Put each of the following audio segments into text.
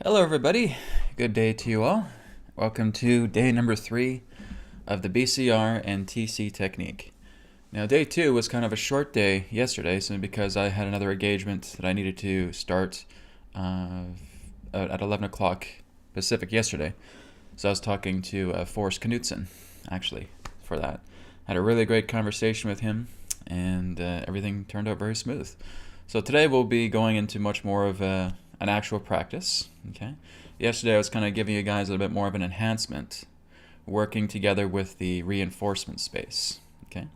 Hello everybody, good day to you all. Welcome to day number 3 of the BCR and TC technique. Now day 2 was kind of a short day yesterday simply because I had another engagement that I needed to start at 11 o'clock Pacific yesterday. So I was talking to Forrest Knudsen actually for that. Had a really great conversation with him and everything turned out very smooth. So today we'll be going into much more of an actual practice. Okay. Yesterday I was kind of giving you guys a little bit more of an enhancement, working together with the reinforcement space. Okay.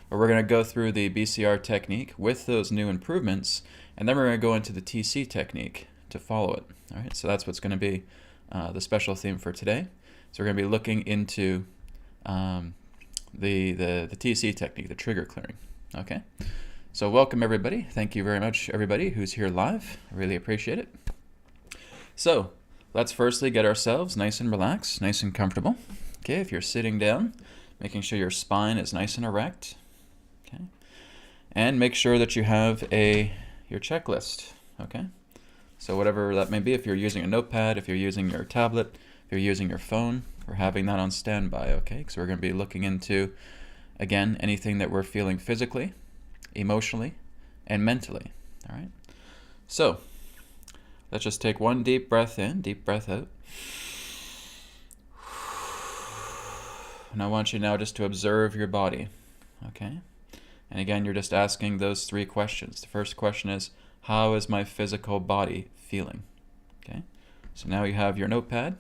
But we're going to go through the BCR technique with those new improvements, and then we're going to go into the TC technique to follow it. All right. So that's what's going to be the special theme for today. So we're going to be looking into the TC technique, the trigger clearing. Okay. So welcome everybody. Thank you very much everybody who's here live. I really appreciate it. So let's firstly get ourselves nice and relaxed, nice and comfortable. Okay, if you're sitting down, making sure your spine is nice and erect. Okay, and make sure that you have your checklist. Okay, so whatever that may be, if you're using a notepad, if you're using your tablet, if you're using your phone, we're having that on standby. Okay, because we're going to be looking into, again, anything that we're feeling physically, emotionally, and mentally. All right, so let's just take one deep breath in, deep breath out. And I want you now just to observe your body, okay? And again, you're just asking those 3 questions. The first question is, how is my physical body feeling? Okay? So now you have your notepad,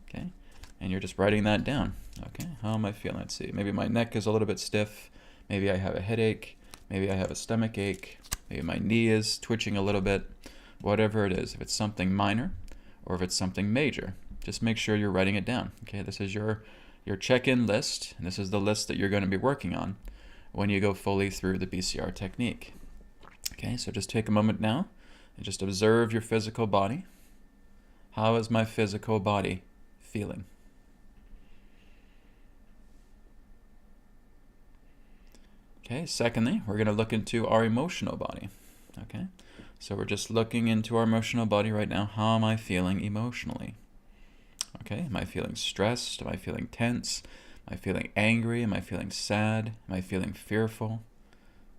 okay? And you're just writing that down, okay? How am I feeling? Let's see. Maybe my neck is a little bit stiff. Maybe I have a headache. Maybe I have a stomach ache. Maybe my knee is twitching a little bit. Whatever it is, if it's something minor or if it's something major, just make sure you're writing it down. Okay, this is your check-in list, and this is the list that you're going to be working on when you go fully through the BCR technique. Okay, so just take a moment now and just observe your physical body. How is my physical body feeling? Okay, secondly, we're going to look into our emotional body. Okay. So we're just looking into our emotional body right now. How am I feeling emotionally? Okay, am I feeling stressed? Am I feeling tense? Am I feeling angry? Am I feeling sad? Am I feeling fearful?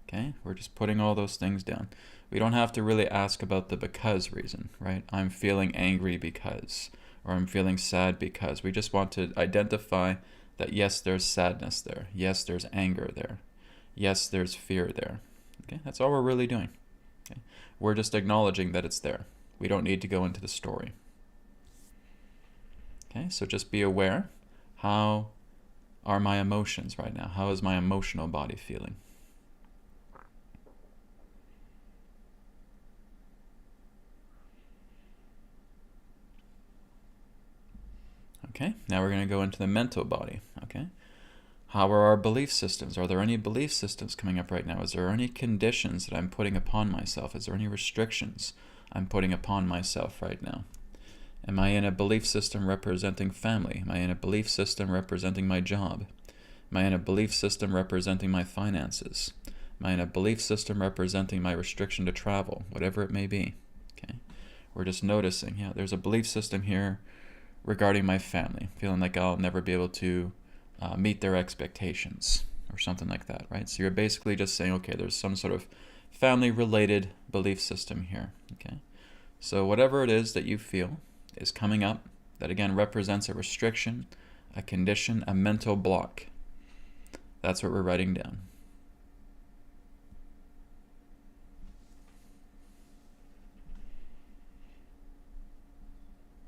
Okay, we're just putting all those things down. We don't have to really ask about the because reason, right? I'm feeling angry because, or I'm feeling sad because. We just want to identify that yes, there's sadness there. Yes, there's anger there. Yes, there's fear there. Okay, that's all we're really doing. Okay. We're just acknowledging that it's there. We don't need to go into the story. Okay, so just be aware. How are my emotions right now? How is my emotional body feeling? Okay, now we're going to go into the mental body. Okay, how are our belief systems? Are there any belief systems coming up right now? Is there any conditions that I'm putting upon myself? Is there any restrictions I'm putting upon myself right now? Am I in a belief system representing family? Am I in a belief system representing my job? Am I in a belief system representing my finances? Am I in a belief system representing my restriction to travel? Whatever it may be. Okay, we're just noticing, yeah, there's a belief system here regarding my family, feeling like I'll never be able to meet their expectations or something like that, right? So you're basically just saying, okay, there's some sort of family-related belief system here, okay? So whatever it is that you feel is coming up, that again represents a restriction, a condition, a mental block. That's what we're writing down.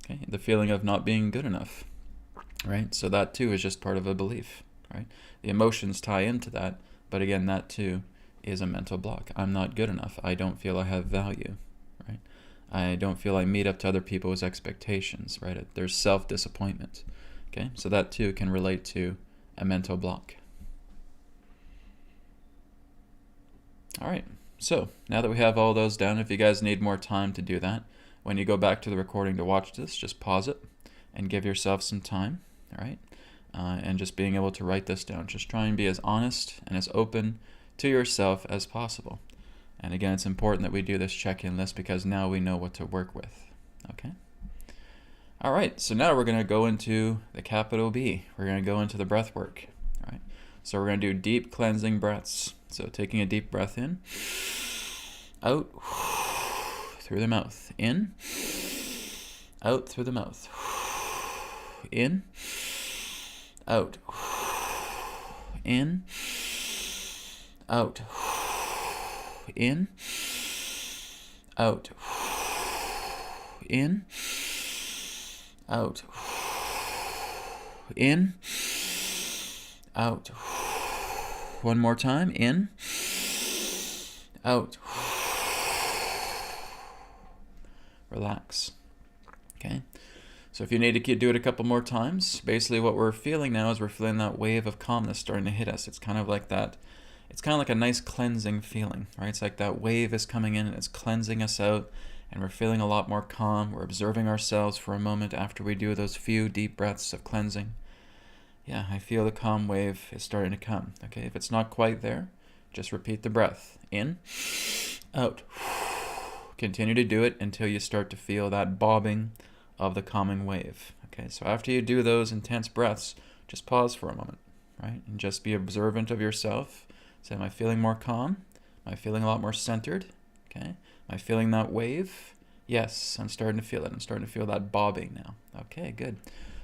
Okay, the feeling of not being good enough. Right? So that too is just part of a belief, right? The emotions tie into that, but again, that too is a mental block. I'm not good enough. I don't feel I have value, right? I don't feel I meet up to other people's expectations, right? There's self-disappointment, okay? So that too can relate to a mental block. All right, so now that we have all those down, if you guys need more time to do that, when you go back to the recording to watch this, just pause it and give yourself some time. All right, and just being able to write this down. Just try and be as honest and as open to yourself as possible. And again, it's important that we do this check-in list because now we know what to work with. Okay? All right, so now we're going to go into the capital B. We're going to go into the breath work. All right, so we're going to do deep cleansing breaths. So taking a deep breath in, out, through the mouth, in, out through the mouth, in, out, in, out, in, out, in, out, in, out. One more time, in, out. Relax. Okay? So if you need to do it a couple more times, basically what we're feeling now is we're feeling that wave of calmness starting to hit us. It's kind of like that. It's kind of like a nice cleansing feeling, right? It's like that wave is coming in and it's cleansing us out, and we're feeling a lot more calm. We're observing ourselves for a moment after we do those few deep breaths of cleansing. Yeah, I feel the calm wave is starting to come. Okay, if it's not quite there, just repeat the breath. In, out. Continue to do it until you start to feel that bobbing of the calming wave. Okay, so after you do those intense breaths, just pause for a moment, right? And just be observant of yourself. Say, am I feeling more calm? Am I feeling a lot more centered? Okay, am I feeling that wave? Yes, I'm starting to feel it. I'm starting to feel that bobbing now. Okay, good.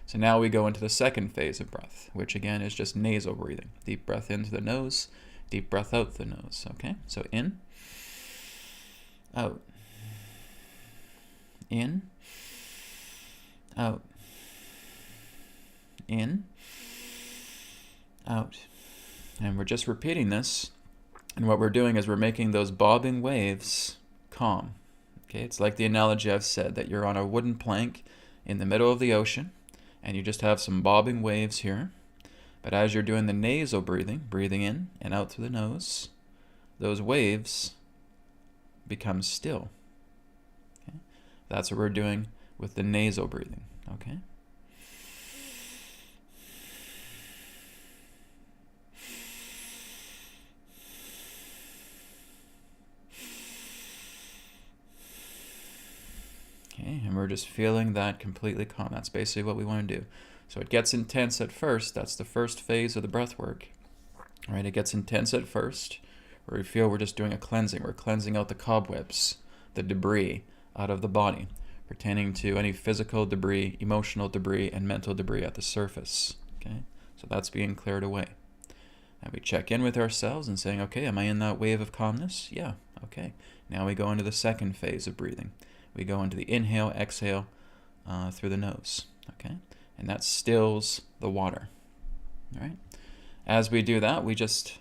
So now we go into the second phase of breath, which again is just nasal breathing. Deep breath into the nose, deep breath out the nose. Okay, so in, out, in, out, in, out. And we're just repeating this. And what we're doing is we're making those bobbing waves calm. Okay, it's like the analogy I've said that you're on a wooden plank in the middle of the ocean, and you just have some bobbing waves here. But as you're doing the nasal breathing, breathing in and out through the nose, those waves become still. Okay? That's what we're doing with the nasal breathing. Okay? Okay, and we're just feeling that completely calm. That's basically what we want to do. So it gets intense at first. That's the first phase of the breath work. All right, it gets intense at first, where we feel we're just doing a cleansing. We're cleansing out the cobwebs, the debris out of the body, pertaining to any physical debris, emotional debris, and mental debris at the surface. Okay, so that's being cleared away. And we check in with ourselves and saying, okay, am I in that wave of calmness? Yeah, okay. Now we go into the second phase of breathing. We go into the inhale, exhale through the nose, okay? And that stills the water, all right? As we do that, we just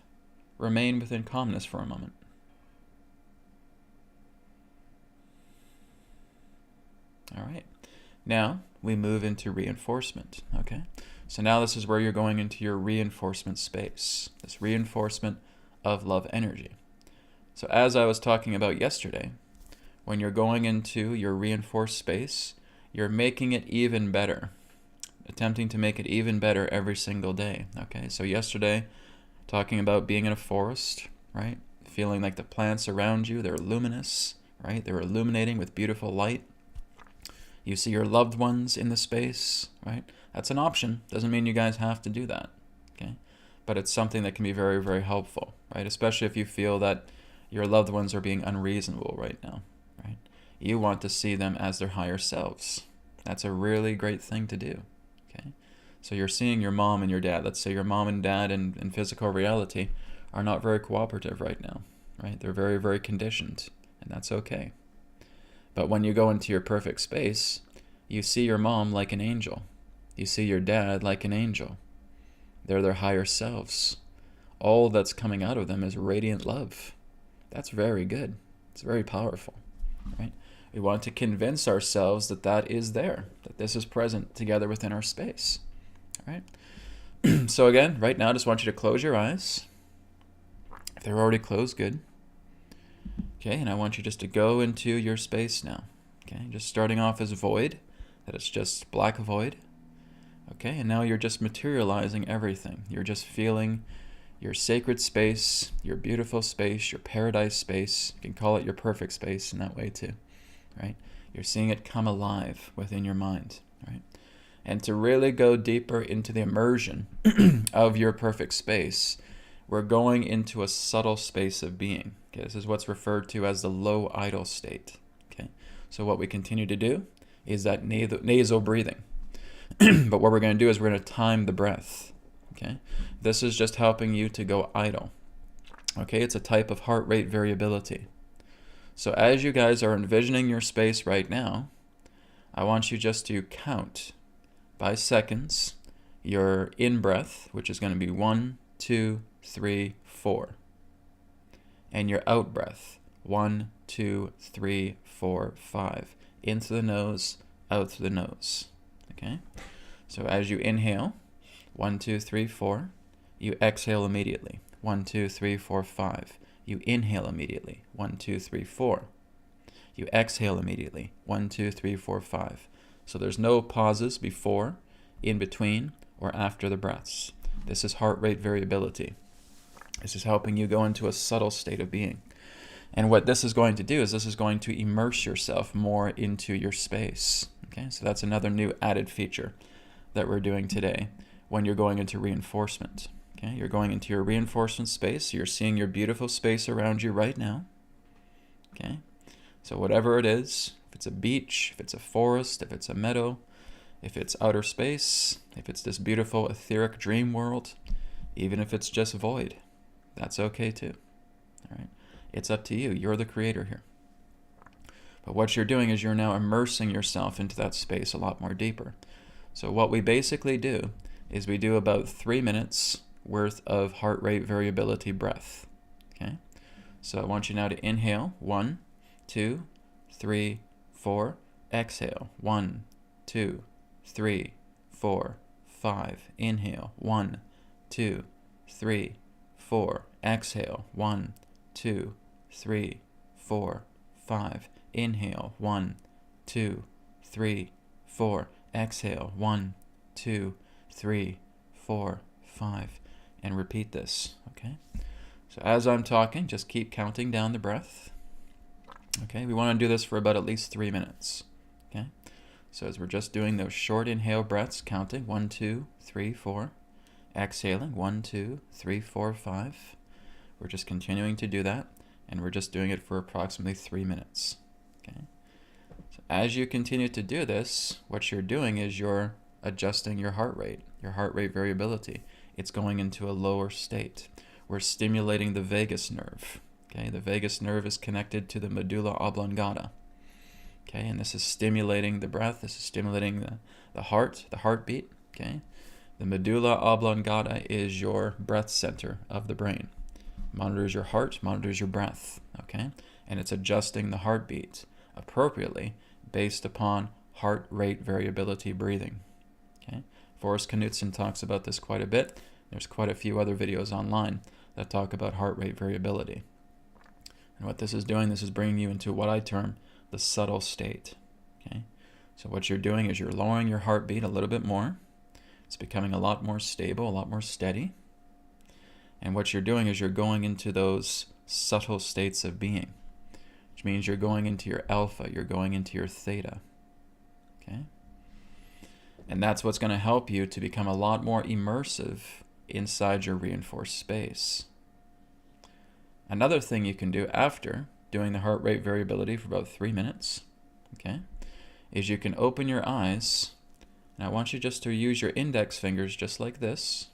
remain within calmness for a moment. All right. Now we move into reinforcement, okay? So now this is where you're going into your reinforcement space, this reinforcement of love energy. So as I was talking about yesterday, when you're going into your reinforced space, you're making it even better, attempting to make it even better every single day. Okay, so yesterday, talking about being in a forest, right? Feeling like the plants around you, they're luminous, right? They're illuminating with beautiful light. You see your loved ones in the space, right? That's an option. Doesn't mean you guys have to do that, okay? But it's something that can be very, very helpful, right? Especially if you feel that your loved ones are being unreasonable right now. Right? You want to see them as their higher selves. That's a really great thing to do. Okay? So you're seeing your mom and your dad. Let's say your mom and dad in physical reality are not very cooperative right now. Right? They're very, very conditioned, and that's okay. But when you go into your perfect space, you see your mom like an angel. You see your dad like an angel. They're their higher selves. All that's coming out of them is radiant love. That's very good. It's very powerful. Right? We want to convince ourselves that that is there, that this is present together within our space. All right? So again, right now, I just want you to close your eyes. If they're already closed, good. Okay, and I want you just to go into your space now. Okay, just starting off as void, that it's just black void. Okay, and now you're just materializing everything. You're just feeling your sacred space, your beautiful space, your paradise space. You can call it your perfect space in that way too, right? You're seeing it come alive within your mind. right? And to really go deeper into the immersion of your perfect space, we're going into a subtle space of being. Okay, this is what's referred to as the low idle state. Okay, so what we continue to do is that nasal breathing. But what we're going to do is we're going to time the breath. Okay, this is just helping you to go idle. Okay, it's a type of heart rate variability. So as you guys are envisioning your space right now, I want you just to count by seconds your in-breath, which is going to be 1, 2, 3, 4. And your out-breath, 1, 2, 3, 4, 5. Into the nose, out through the nose. Okay? So as you inhale, 1, 2, 3, 4, you exhale immediately. 1, 2, 3, 4, 5. You inhale immediately. 1, 2, 3, 4. You exhale immediately. 1, 2, 3, 4, 5. So there's no pauses before, in between, or after the breaths. This is heart rate variability. This is helping you go into a subtle state of being. And what this is going to do is this is going to immerse yourself more into your space. Okay, so that's another new added feature that we're doing today when you're going into reinforcement. Okay, you're going into your reinforcement space. So you're seeing your beautiful space around you right now. Okay, so whatever it is, if it's a beach, if it's a forest, if it's a meadow, if it's outer space, if it's this beautiful etheric dream world, even if it's just void, that's okay too. All right, it's up to you. You're the creator here. But what you're doing is you're now immersing yourself into that space a lot more deeper. So what we basically do is we do about 3 minutes worth of heart rate variability breath. Okay, so I want you now to inhale 1, 2, 3, 4. Exhale 1, 2, 3, 4, 5. Inhale 1, 2, 3, 4. Exhale 1, 2, 3, 4, 5. Inhale 1, 2, 3, 4. Exhale 1, 2, 3, 4, 5. And repeat this. Okay, so as I'm talking, just keep counting down the breath. Okay, we want to do this for about at least 3 minutes. Okay, so as we're just doing those short inhale breaths, counting 1, 2, 3, 4, exhaling 1, 2, 3, 4, 5. We're just continuing to do that, and we're just doing it for approximately 3 minutes. Okay, so as you continue to do this, what you're doing is you're adjusting your heart rate variability. It's going into a lower state. We're stimulating the vagus nerve. Okay, the vagus nerve is connected to the medulla oblongata. Okay, and this is stimulating the breath. This is stimulating the heart, the heartbeat. Okay, the medulla oblongata is your breath center of the brain. Monitors your heart, monitors your breath. Okay, and it's adjusting the heartbeat appropriately based upon heart rate variability breathing. Okay, Forrest Knudsen talks about this quite a bit. There's quite a few other videos online that talk about heart rate variability. And what this is doing, this is bringing you into what I term the subtle state. Okay, so what you're doing is you're lowering your heartbeat a little bit more. It's becoming a lot more stable, a lot more steady. And what you're doing is you're going into those subtle states of being, which means you're going into your alpha, you're going into your theta. Okay, and that's what's going to help you to become a lot more immersive inside your reinforced space. Another thing you can do after doing the heart rate variability for about 3 minutes, okay, is you can open your eyes, and I want you just to use your index fingers just like this,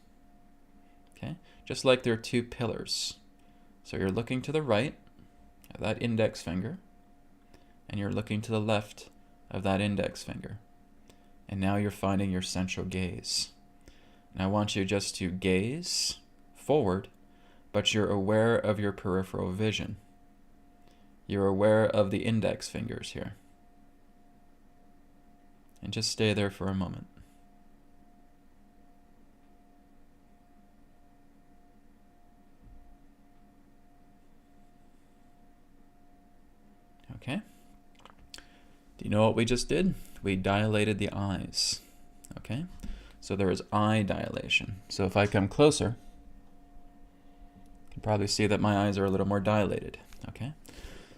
okay, just like they're two pillars. So you're looking to the right of that index finger, and you're looking to the left of that index finger. And now you're finding your central gaze. And I want you just to gaze forward, but you're aware of your peripheral vision. You're aware of the index fingers here. And just stay there for a moment. Okay. Do you know what we just did? We dilated the eyes. Okay? So there is eye dilation. So if I come closer, you can probably see that my eyes are a little more dilated. Okay?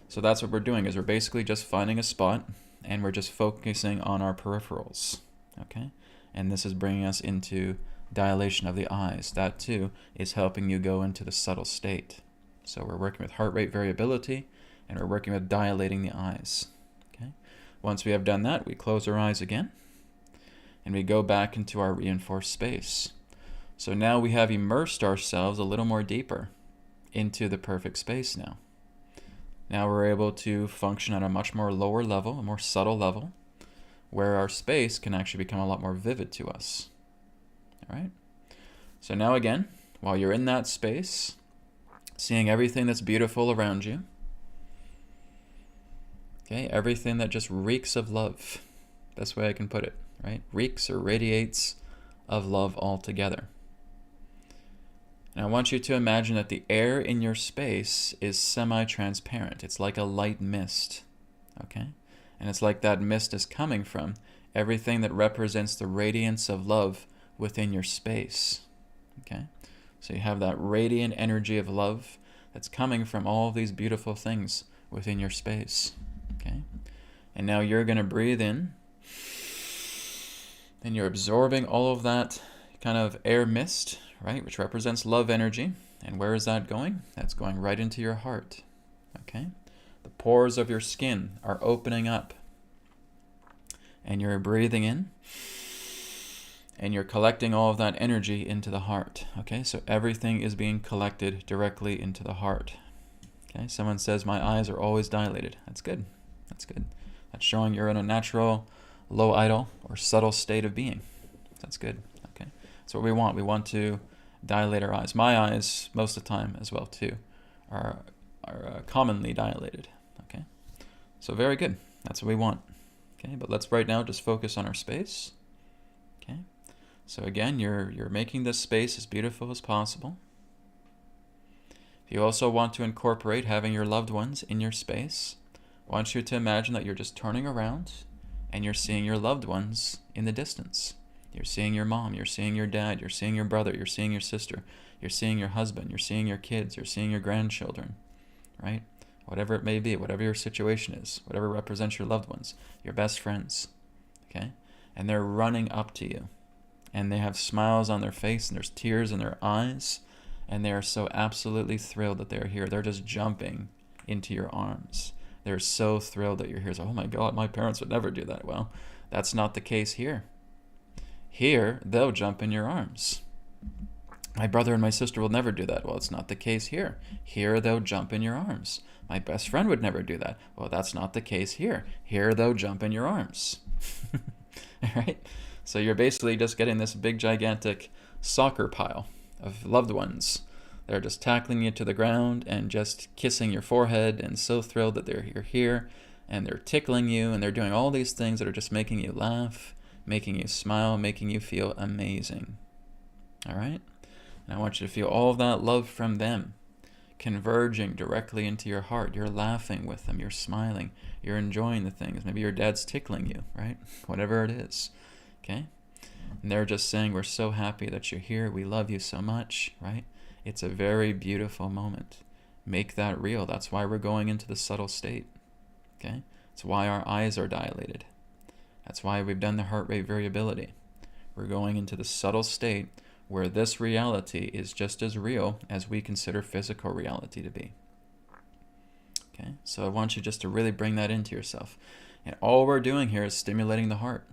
So that's what we're doing, is we're basically just finding a spot and we're just focusing on our peripherals. Okay? And this is bringing us into dilation of the eyes. That too is helping you go into the subtle state. So we're working with heart rate variability, and we're working with dilating the eyes. Okay? Once we have done that, we close our eyes again, and we go back into our reinforced space. So now we have immersed ourselves a little more deeper into the perfect space now. Now we're able to function at a much more lower level, a more subtle level, where our space can actually become a lot more vivid to us. All right? So now again, while you're in that space, seeing everything that's beautiful around you, okay, everything that just reeks of love, best way I can put it, right? Reeks or radiates of love altogether. And I want you to imagine that the air in your space is semi-transparent. It's like a light mist, okay? And it's like that mist is coming from everything that represents the radiance of love within your space, okay? So you have that radiant energy of love that's coming from all of these beautiful things within your space, okay? And now you're going to breathe in, and you're absorbing all of that kind of air mist, right, which represents love energy. And where is that going? That's going right into your heart, okay? The pores of your skin are opening up, and you're breathing in, and you're collecting all of that energy into the heart, okay? So everything is being collected directly into the heart, okay? Someone says, my eyes are always dilated. That's good. That's good. That's showing you're in a natural, low idle, or subtle state of being. That's good, okay? That's what we want. We want to dilate our eyes. My eyes, most of the time as well, too, are commonly dilated, okay? So very good. That's what we want, okay? But let's right now just focus on our space, okay? So again, you're making this space as beautiful as possible. If you also want to incorporate having your loved ones in your space, I want you to imagine that you're just turning around and you're seeing your loved ones in the distance. You're seeing your mom, you're seeing your dad, you're seeing your brother, you're seeing your sister, you're seeing your husband, you're seeing your kids, you're seeing your grandchildren, right? Whatever it may be, whatever your situation is, whatever represents your loved ones, your best friends, okay? And they're running up to you, and they have smiles on their face, and there's tears in their eyes, and they are so absolutely thrilled that they're here. They're just jumping into your arms. They're so thrilled that you're here. So, oh my God, my parents would never do that. Well, that's not the case here. Here, they'll jump in your arms. My brother and my sister will never do that. Well, it's not the case here. Here, they'll jump in your arms. My best friend would never do that. Well, that's not the case here. Here, they'll jump in your arms. All right? So you're basically just getting this big, gigantic soccer pile of loved ones. They're just tackling you to the ground and just kissing your forehead and so thrilled that you're here, and they're tickling you, and they're doing all these things that are just making you laugh, making you smile, making you feel amazing. All right? And I want you to feel all of that love from them converging directly into your heart. You're laughing with them. You're smiling. You're enjoying the things. Maybe your dad's tickling you, right? Whatever it is, okay? And they're just saying, we're so happy that you're here. We love you so much, right? It's a very beautiful moment. Make that real. That's why we're going into the subtle state, okay? It's why our eyes are dilated. That's why we've done the heart rate variability. We're going into the subtle state where this reality is just as real as we consider physical reality to be. Okay, so I want you just to really bring that into yourself. And all we're doing here is stimulating the heart.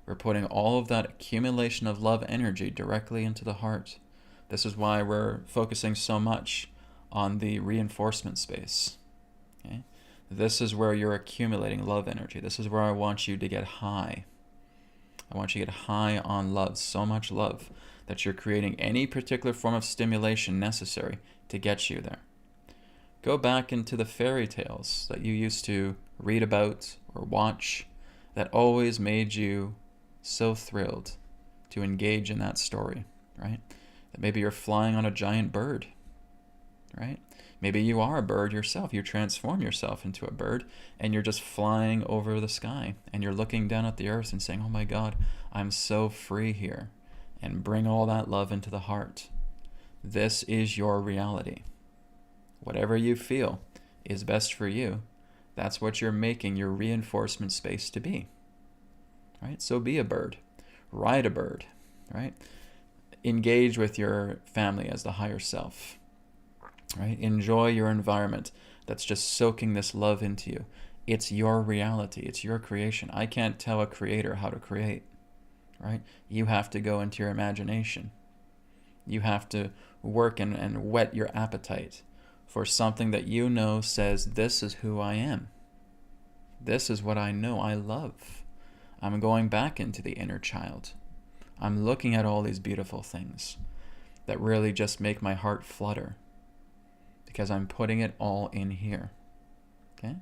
We're putting all of that accumulation of love energy directly into the heart. This is why we're focusing so much on the reinforcement space. Okay? This is where you're accumulating love energy. This is where I want you to get high. I want you to get high on love, so much love, that you're creating any particular form of stimulation necessary to get you there. Go back into the fairy tales that you used to read about or watch that always made you so thrilled to engage in that story, right? That maybe you're flying on a giant bird, right? Maybe you are a bird yourself. You transform yourself into a bird and you're just flying over the sky and you're looking down at the earth and saying, oh my God, I'm so free here. And bring all that love into the heart. This is your reality. Whatever you feel is best for you, that's what you're making your reinforcement space to be. Right? So be a bird. Ride a bird, right? Engage with your family as the higher self, right? Enjoy your environment that's just soaking this love into you. It's your reality. It's your creation. I can't tell a creator how to create, right? You have to go into your imagination. You have to work and whet your appetite for something that you know says, this is who I am. This is what I know I love. I'm going back into the inner child. I'm looking at all these beautiful things that really just make my heart flutter because I'm putting it all in here. Okay?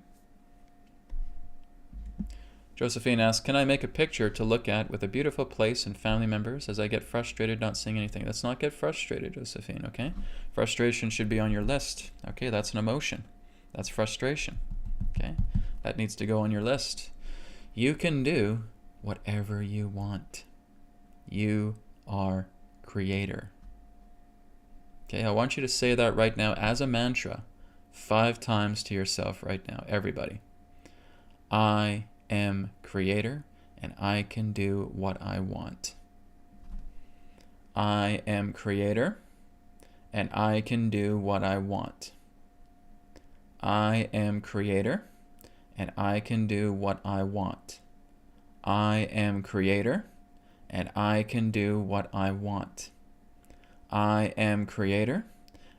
Josephine asks, can I make a picture to look at with a beautiful place and family members as I get frustrated not seeing anything? Let's not get frustrated, Josephine, okay? Frustration should be on your list. Okay, that's an emotion. That's frustration. Okay? That needs to go on your list. You can do whatever you want. You are creator. Okay, I want you to say that right now as a mantra 5 times to yourself right now, everybody. I am creator and I can do what I want. I am creator and I can do what I want. I am creator and I can do what I want. I am creator and I can do what I want. I am creator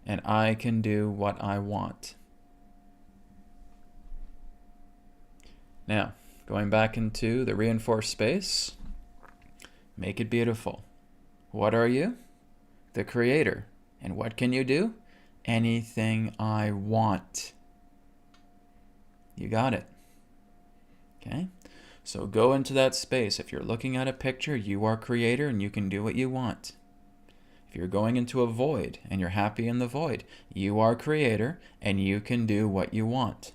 and I can do what I want. Now, going back into the reinforced space, make it beautiful. What are you? The creator. And what can you do? Anything I want. You got it. Okay? So go into that space. If you're looking at a picture, you are creator and you can do what you want. If you're going into a void and you're happy in the void, you are creator and you can do what you want.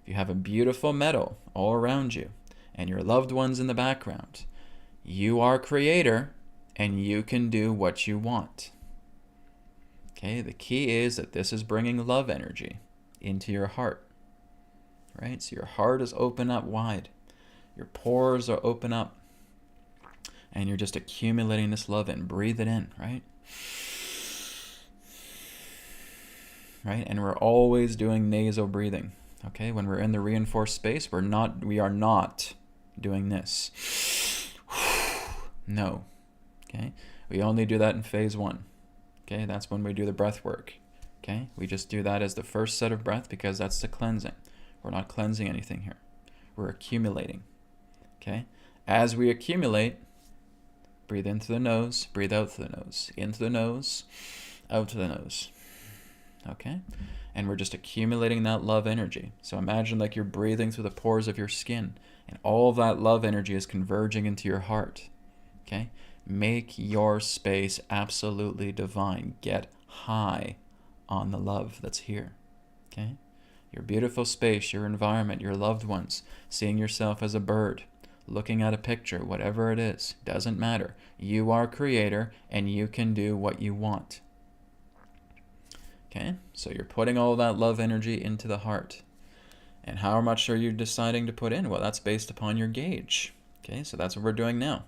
If you have a beautiful meadow all around you and your loved ones in the background, you are creator and you can do what you want. Okay, the key is that this is bringing love energy into your heart, right? So your heart is open up wide. Your pores are open up. And you're just accumulating this love and breathe it in, right? Right? And we're always doing nasal breathing. Okay? When we're in the reinforced space, we are not doing this. No. Okay? We only do that in phase 1. Okay? That's when we do the breath work. Okay? We just do that as the first set of breath because that's the cleansing. We're not cleansing anything here. We're accumulating. Okay? As we accumulate, breathe in through the nose, breathe out through the nose. In through the nose, out through the nose. Okay? And we're just accumulating that love energy. So imagine like you're breathing through the pores of your skin, and all that love energy is converging into your heart. Okay? Make your space absolutely divine. Get high on the love that's here. Okay? Your beautiful space, your environment, your loved ones, seeing yourself as a bird, looking at a picture, whatever it is, doesn't matter. You are creator and you can do what you want. Okay, so you're putting all that love energy into the heart. And how much are you deciding to put in? Well, that's based upon your gauge. Okay, so that's what we're doing now.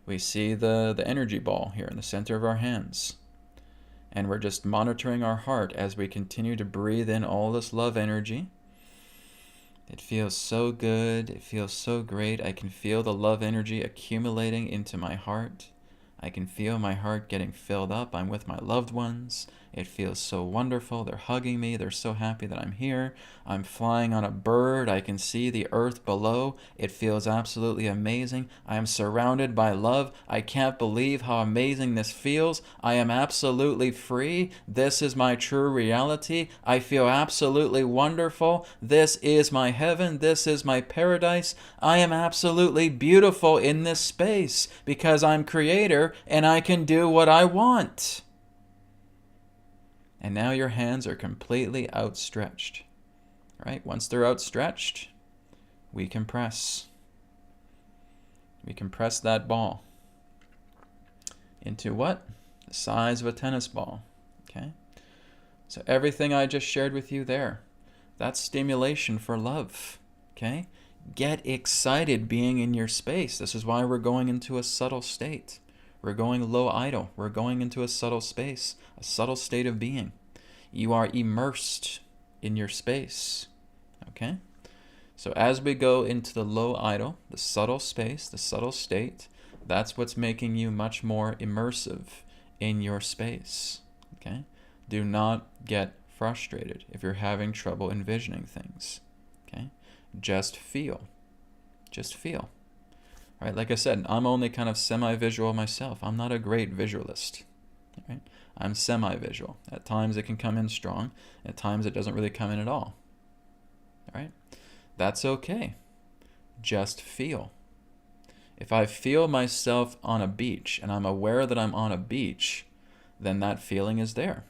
We see the energy ball here in the center of our hands. And we're just monitoring our heart as we continue to breathe in all this love energy. It feels so good. It feels so great. I can feel the love energy accumulating into my heart. I can feel my heart getting filled up. I'm with my loved ones. It feels so wonderful. They're hugging me. They're so happy that I'm here. I'm flying on a bird. I can see the earth below. It feels absolutely amazing. I am surrounded by love. I can't believe how amazing this feels. I am absolutely free. This is my true reality. I feel absolutely wonderful. This is my heaven. This is my paradise. I am absolutely beautiful in this space because I'm creator and I can do what I want. And now your hands are completely outstretched. Right? Once they're outstretched, we compress. We compress that ball into what? The size of a tennis ball. Okay? So everything I just shared with you there, that's stimulation for love. Okay? get excited being in your space. This is why we're going into a subtle state. We're going low idle. We're going into a subtle space, a subtle state of being. You are immersed in your space. Okay? So as we go into the low idle, the subtle space, the subtle state, that's what's making you much more immersive in your space. Okay? Do not get frustrated if you're having trouble envisioning things. Okay? Just feel. Just feel. Right? Like I said, I'm only kind of semi-visual myself. I'm not a great visualist. Right? I'm semi-visual. At times it can come in strong. At times it doesn't really come in at all. All right? That's okay. Just feel. If I feel myself on a beach and I'm aware that I'm on a beach, then that feeling is there.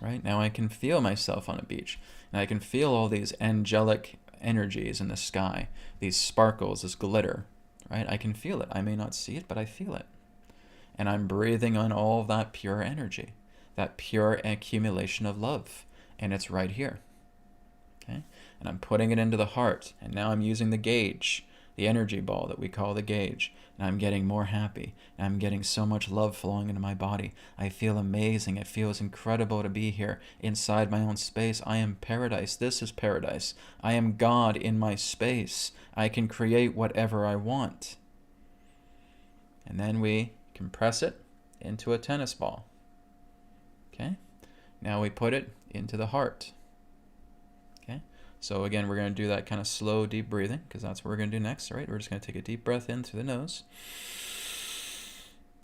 Right? Now I can feel myself on a beach, and I can feel all these angelic energies in the sky, these sparkles, this glitter. Right? I can feel it. I may not see it, but I feel it. And I'm breathing on all of that pure energy, that pure accumulation of love. And it's right here. Okay? And I'm putting it into the heart. And now I'm using the gauge, the energy ball that we call the gauge. And I'm getting more happy. And I'm getting so much love flowing into my body. I feel amazing. It feels incredible to be here inside my own space. I am paradise. This is paradise. I am God in my space. I can create whatever I want. And then we compress it into a tennis ball. Okay? Now we put it into the heart. Okay? So again, we're going to do that kind of slow, deep breathing, because that's what we're going to do next. All right? We're just going to take a deep breath in through the nose.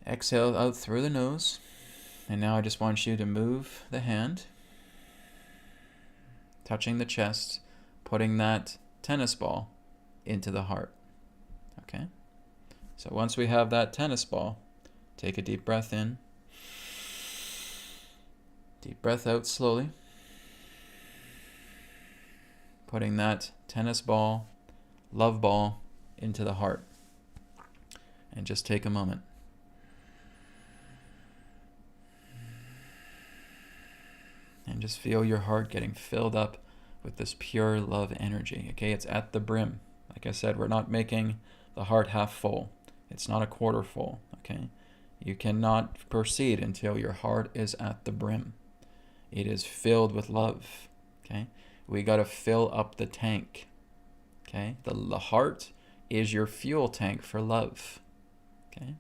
Exhale out through the nose. And now I just want you to move the hand, touching the chest, putting that tennis ball into the heart. Okay? So once we have that tennis ball, take a deep breath in. Deep breath out slowly. Putting that tennis ball, love ball, into the heart. And just take a moment. And just feel your heart getting filled up with this pure love energy. Okay, it's at the brim. Like I said, we're not making the heart half full. It's not a quarter full. Okay, you cannot proceed until your heart is at the brim. It is filled with love. Okay, we got to fill up the tank. Okay, the heart is your fuel tank for love. Okay,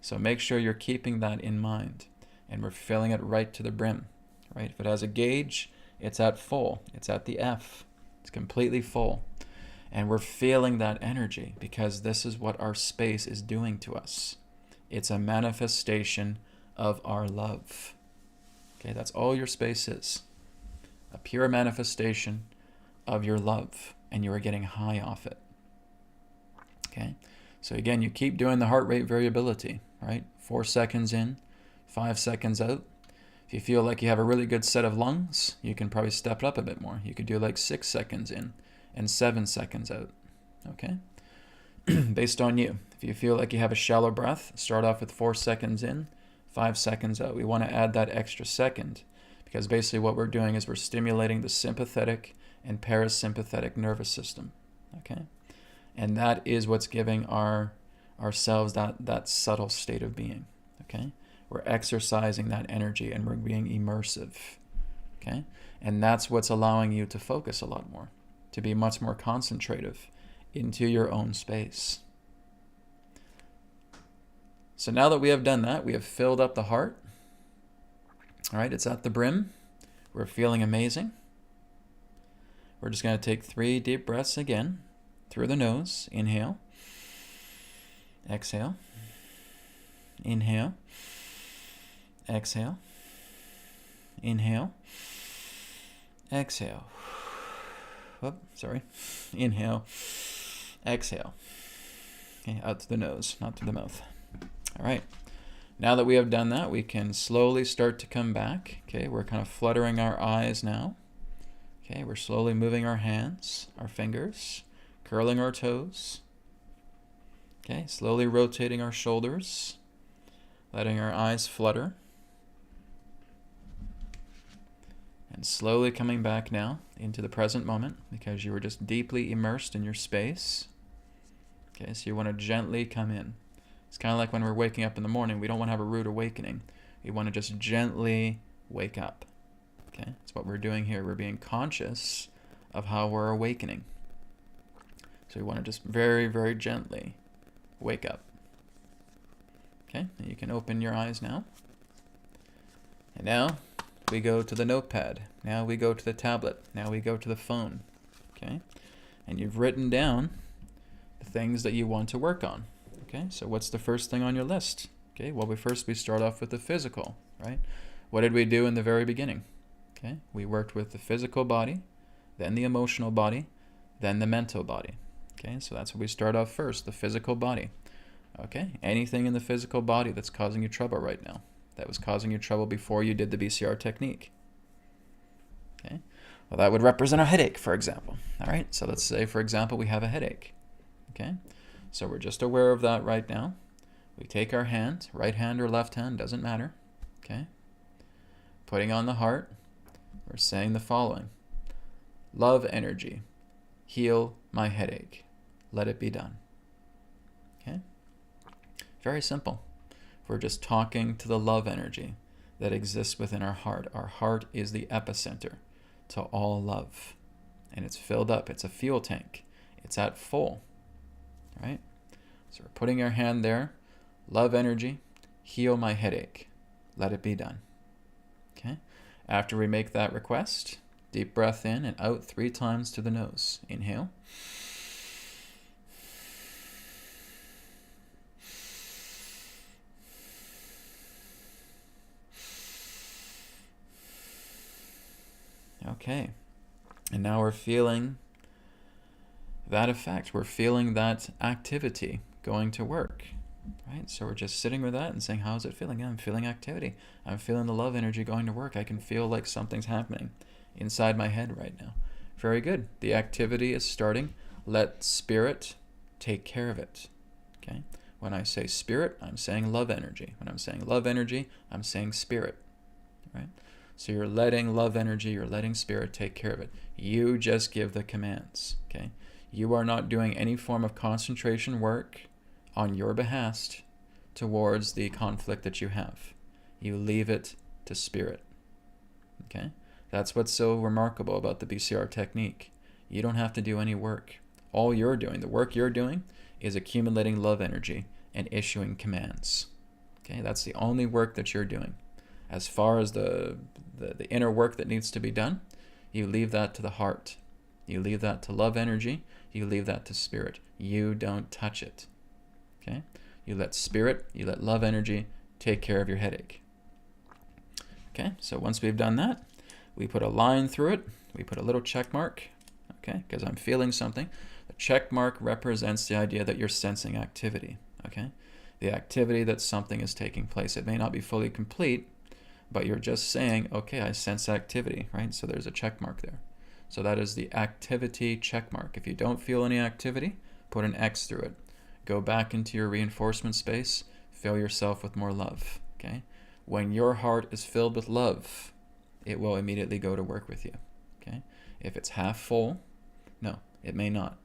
so make sure you're keeping that in mind, and we're filling it right to the brim. Right, if it has a gauge, it's at full. It's at the F. It's completely full. And we're feeling that energy because this is what our space is doing to us. It's a manifestation of our love. Okay, that's all your space is. A pure manifestation of your love, and you are getting high off it. Okay, so again, you keep doing the heart rate variability, right? 4 seconds in, 5 seconds out. If you feel like you have a really good set of lungs, you can probably step it up a bit more. You could do like 6 seconds in and 7 seconds out. Okay? Based on you. If you feel like you have a shallow breath, start off with 4 seconds in, 5 seconds out. We want to add that extra second because basically what we're doing is we're stimulating the sympathetic and parasympathetic nervous system. Okay? And that is what's giving ourselves that subtle state of being. Okay? We're exercising that energy and we're being immersive. Okay? And that's what's allowing you to focus a lot more, to be much more concentrative into your own space. So now that we have done that, we have filled up the heart. All right, it's at the brim. We're feeling amazing. We're just going to take 3 deep breaths again through the nose. Inhale. Exhale. Inhale. Exhale. Inhale. Exhale. Whoop, sorry. Inhale. Exhale. Okay, out to the nose, not to the mouth. All right. Now that we have done that, we can slowly start to come back. Okay, we're kind of fluttering our eyes now. Okay, we're slowly moving our hands, our fingers, curling our toes. Okay, slowly rotating our shoulders, letting our eyes flutter. And slowly coming back now into the present moment because you were just deeply immersed in your space. Okay, so you want to gently come in. It's kind of like when we're waking up in the morning. We don't want to have a rude awakening. We want to just gently wake up. Okay, that's what we're doing here. We're being conscious of how we're awakening. So we want to just very, very gently wake up. Okay, and you can open your eyes now. And now we go to the notepad. Now we go to the tablet. Now we go to the phone. Okay, and you've written down the things that you want to work on. Okay, so what's the first thing on your list? Okay, well, we start off with the physical, right? What did we do in the very beginning? Okay, we worked with the physical body, then the emotional body, then the mental body. Okay, so that's what we start off first, the physical body. Okay, anything in the physical body that's causing you trouble right now, that was causing you trouble before you did the BCR technique. Okay, well, that would represent a headache, for example. All right, so let's say, for example, we have a headache. Okay, so we're just aware of that right now. We take our hand, right hand or left hand, doesn't matter. Okay, putting on the heart, we're saying the following: love energy, heal my headache, let it be done. Okay, very simple. We're just talking to the love energy that exists within our heart. Our heart is the epicenter to all love, and it's filled up. It's a fuel tank. It's at full. Right? So we're putting our hand there. Love energy, heal my headache, let it be done. Okay? After we make that request, deep breath in and out 3 times to the nose. Inhale. Okay. And now we're feeling that effect. We're feeling that activity going to work. Right? So we're just sitting with that and saying, how's it feeling? Yeah, I'm feeling activity. I'm feeling the love energy going to work. I can feel like something's happening inside my head right now. Very good. The activity is starting. Let spirit take care of it. Okay? When I say spirit, I'm saying love energy. When I'm saying love energy, I'm saying spirit. Right? So you're letting love energy, you're letting spirit take care of it. You just give the commands. Okay? You are not doing any form of concentration work on your behest towards the conflict that you have. You leave it to spirit. Okay? That's what's so remarkable about the BCR technique. You don't have to do any work. All you're doing, the work you're doing, is accumulating love energy and issuing commands. Okay? That's the only work that you're doing. As far as the inner work that needs to be done, you leave that to the heart. You leave that to love energy. You leave that to spirit. You don't touch it. Okay? You let spirit, you let love energy take care of your headache. Okay? So once we've done that, we put a line through it. We put a little check mark. Okay? Because I'm feeling something. The check mark represents the idea that you're sensing activity. Okay? The activity that something is taking place. It may not be fully complete, but you're just saying, okay, I sense activity, right? So there's a check mark there. So that is the activity check mark. If you don't feel any activity, put an X through it. Go back into your reinforcement space, fill yourself with more love, okay? When your heart is filled with love, it will immediately go to work with you, okay? If it's half full, no, it may not.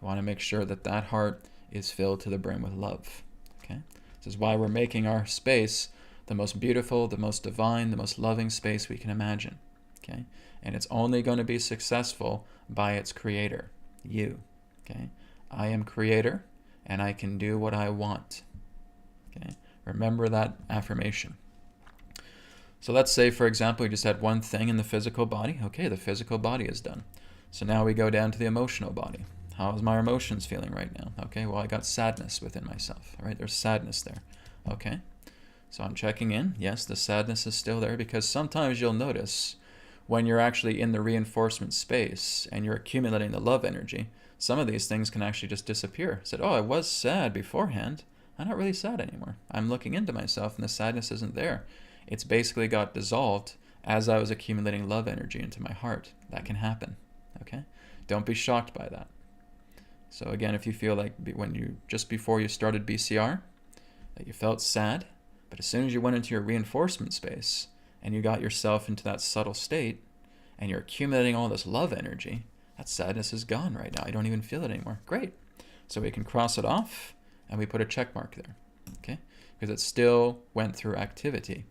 You want to make sure that that heart is filled to the brim with love, okay? This is why we're making our space the most beautiful, the most divine, the most loving space we can imagine, okay? And it's only going to be successful by its creator, you, okay? I am creator, and I can do what I want, okay? Remember that affirmation. So let's say, for example, we just had one thing in the physical body. Okay, the physical body is done. So now we go down to the emotional body. How is my emotions feeling right now? Okay, well, I got sadness within myself, all right? There's sadness there, okay? So I'm checking in. Yes, the sadness is still there, because sometimes you'll notice when you're actually in the reinforcement space and you're accumulating the love energy, some of these things can actually just disappear. Said, oh, I was sad beforehand. I'm not really sad anymore. I'm looking into myself and the sadness isn't there. It's basically got dissolved as I was accumulating love energy into my heart. That can happen, okay? Don't be shocked by that. So again, if you feel like when you, just before you started BCR, that you felt sad, but as soon as you went into your reinforcement space and you got yourself into that subtle state and you're accumulating all this love energy, that sadness is gone right now. I don't even feel it anymore. Great. So we can cross it off, and we put a check mark there, okay? Because it still went through activity.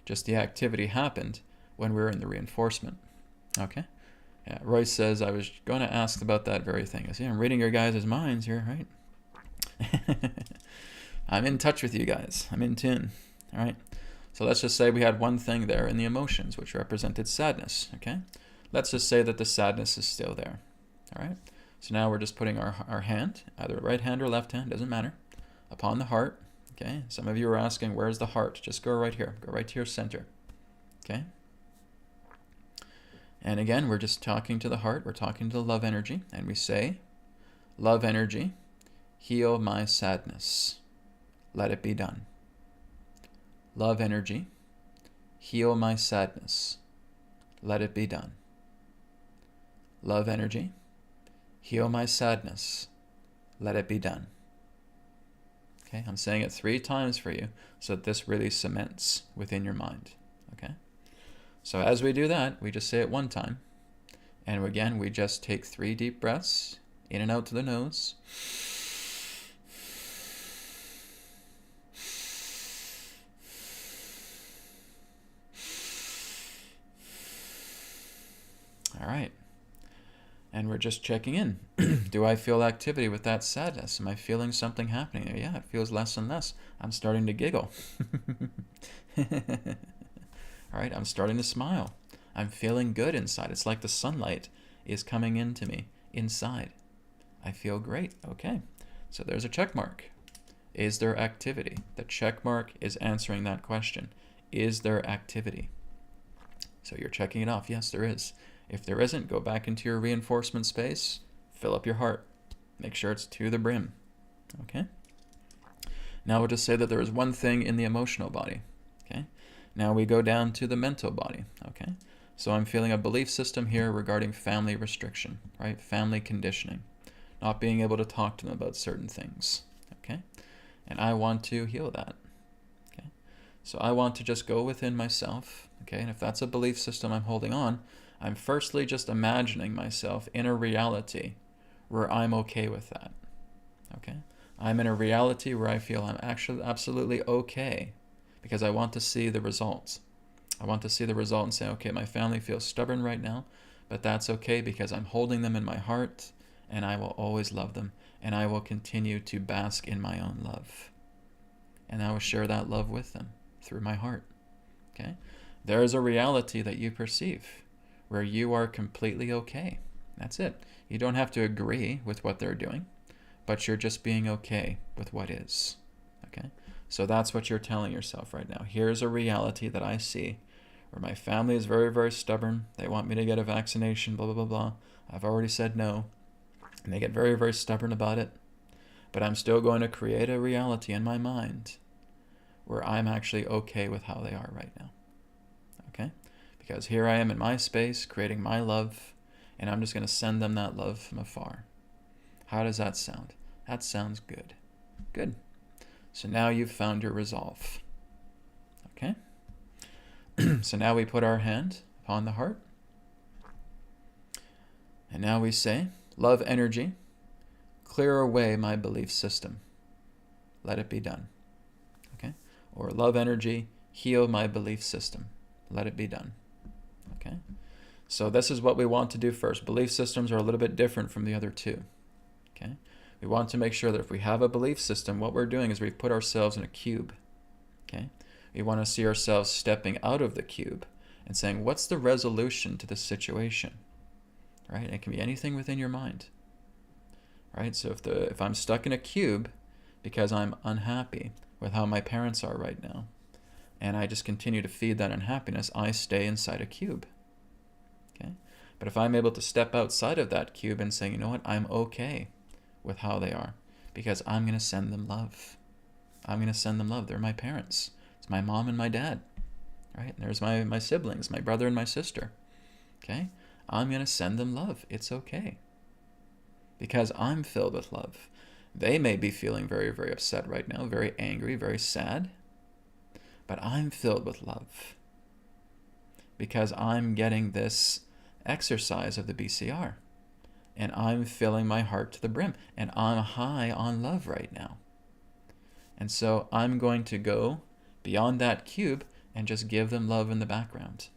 Just the activity happened when we were in the reinforcement, okay? Yeah, Royce says, I was going to ask about that very thing. I see, I'm reading your guys' minds here, right? I'm in touch with you guys. I'm in tune, all right? So let's just say we had one thing there in the emotions, which represented sadness, okay? Let's just say that the sadness is still there, all right? So now we're just putting our hand, either right hand or left hand, doesn't matter, upon the heart, okay? Some of you are asking, where's the heart? Just go right here. Go right to your center, okay? And again, we're just talking to the heart. We're talking to the love energy. And we say, love energy, heal my sadness. Let it be done. Love energy, heal my sadness. Let it be done. Love energy, heal my sadness. Let it be done. Okay, I'm saying it 3 times for you so that this really cements within your mind. Okay, so as we do that, we just say it 1 time. And again, we just take 3 deep breaths in and out to the nose. All right. And we're just checking in. Do I feel activity with that sadness? Am I feeling something happening there? Yeah, it feels less and less. I'm starting to giggle. All right, I'm starting to smile. I'm feeling good inside. It's like the sunlight is coming into me inside. I feel great. Okay, so there's a check mark. Is there activity? The check mark is answering that question. Is there activity? So you're checking it off. Yes, there is. If there isn't, go back into your reinforcement space, fill up your heart. Make sure it's to the brim, okay? Now we'll just say that there is one thing in the emotional body, okay? Now we go down to the mental body, okay? So I'm feeling a belief system here regarding family restriction, right? Family conditioning, not being able to talk to them about certain things, okay? And I want to heal that, okay? So I want to just go within myself, okay? And if that's a belief system I'm holding on, I'm firstly just imagining myself in a reality where I'm okay with that, okay? I'm in a reality where I feel I'm actually absolutely okay because I want to see the results. I want to see the result and say, okay, my family feels stubborn right now, but that's okay because I'm holding them in my heart and I will always love them and I will continue to bask in my own love. And I will share that love with them through my heart, okay? There is a reality that you perceive where you are completely okay. That's it. You don't have to agree with what they're doing, but you're just being okay with what is, okay? So that's what you're telling yourself right now. Here's a reality that I see where my family is very, very stubborn. They want me to get a vaccination, blah, blah, blah, blah. I've already said no, and they get very, very stubborn about it. But I'm still going to create a reality in my mind where I'm actually okay with how they are right now, okay? Because here I am in my space, creating my love, and I'm just going to send them that love from afar. How does that sound? That sounds good. Good. So now you've found your resolve. Okay? So now we put our hand upon the heart. And now we say, love energy, clear away my belief system. Let it be done. Okay? Or love energy, heal my belief system. Let it be done. Okay? So this is what we want to do first. Belief systems are a little bit different from the other 2. Okay? We want to make sure that if we have a belief system, what we're doing is we've put ourselves in a cube. Okay? We want to see ourselves stepping out of the cube and saying, what's the resolution to this situation? Right? And it can be anything within your mind. Right? So if I'm stuck in a cube because I'm unhappy with how my parents are right now, and I just continue to feed that unhappiness, I stay inside a cube. Okay? But if I'm able to step outside of that cube and say, you know what, I'm okay with how they are because I'm going to send them love. I'm going to send them love. They're my parents. It's my mom and my dad. Right? And there's my siblings, my brother and my sister. Okay? I'm going to send them love. It's okay. Because I'm filled with love. They may be feeling very, very upset right now, very angry, very sad. But I'm filled with love because I'm getting this exercise of the BCR. And I'm filling my heart to the brim. And I'm high on love right now. And so I'm going to go beyond that cube and just give them love in the background.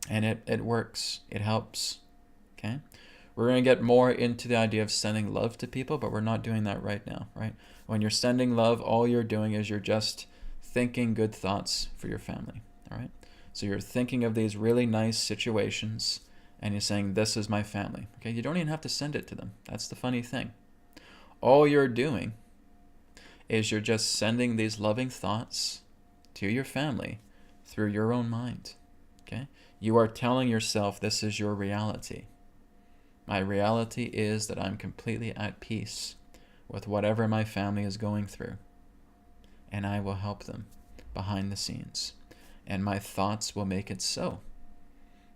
And it works. It helps. Okay? We're going to get more into the idea of sending love to people, but we're not doing that right now, right? When you're sending love, all you're doing is you're just thinking good thoughts for your family, all right? So you're thinking of these really nice situations, and you're saying, this is my family, okay? You don't even have to send it to them. That's the funny thing. All you're doing is you're just sending these loving thoughts to your family through your own mind, okay? You are telling yourself this is your reality. My reality is that I'm completely at peace with whatever my family is going through, and I will help them behind the scenes, and my thoughts will make it so.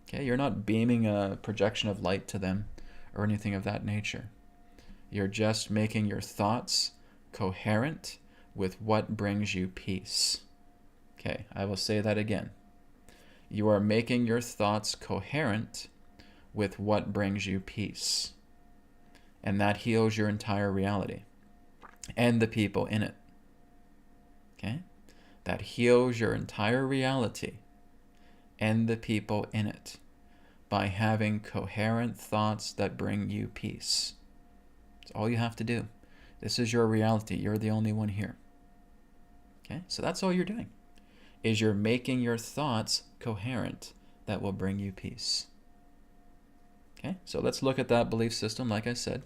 Okay, you're not beaming a projection of light to them or anything of that nature. You're just making your thoughts coherent with what brings you peace. Okay, I will say that again. You are making your thoughts coherent with what brings you peace. And that heals your entire reality and the people in it. Okay? That heals your entire reality and the people in it by having coherent thoughts that bring you peace. It's all you have to do. This is your reality. You're the only one here. Okay? So that's all you're doing, is you're making your thoughts coherent that will bring you peace. Okay? So let's look at that belief system, like I said,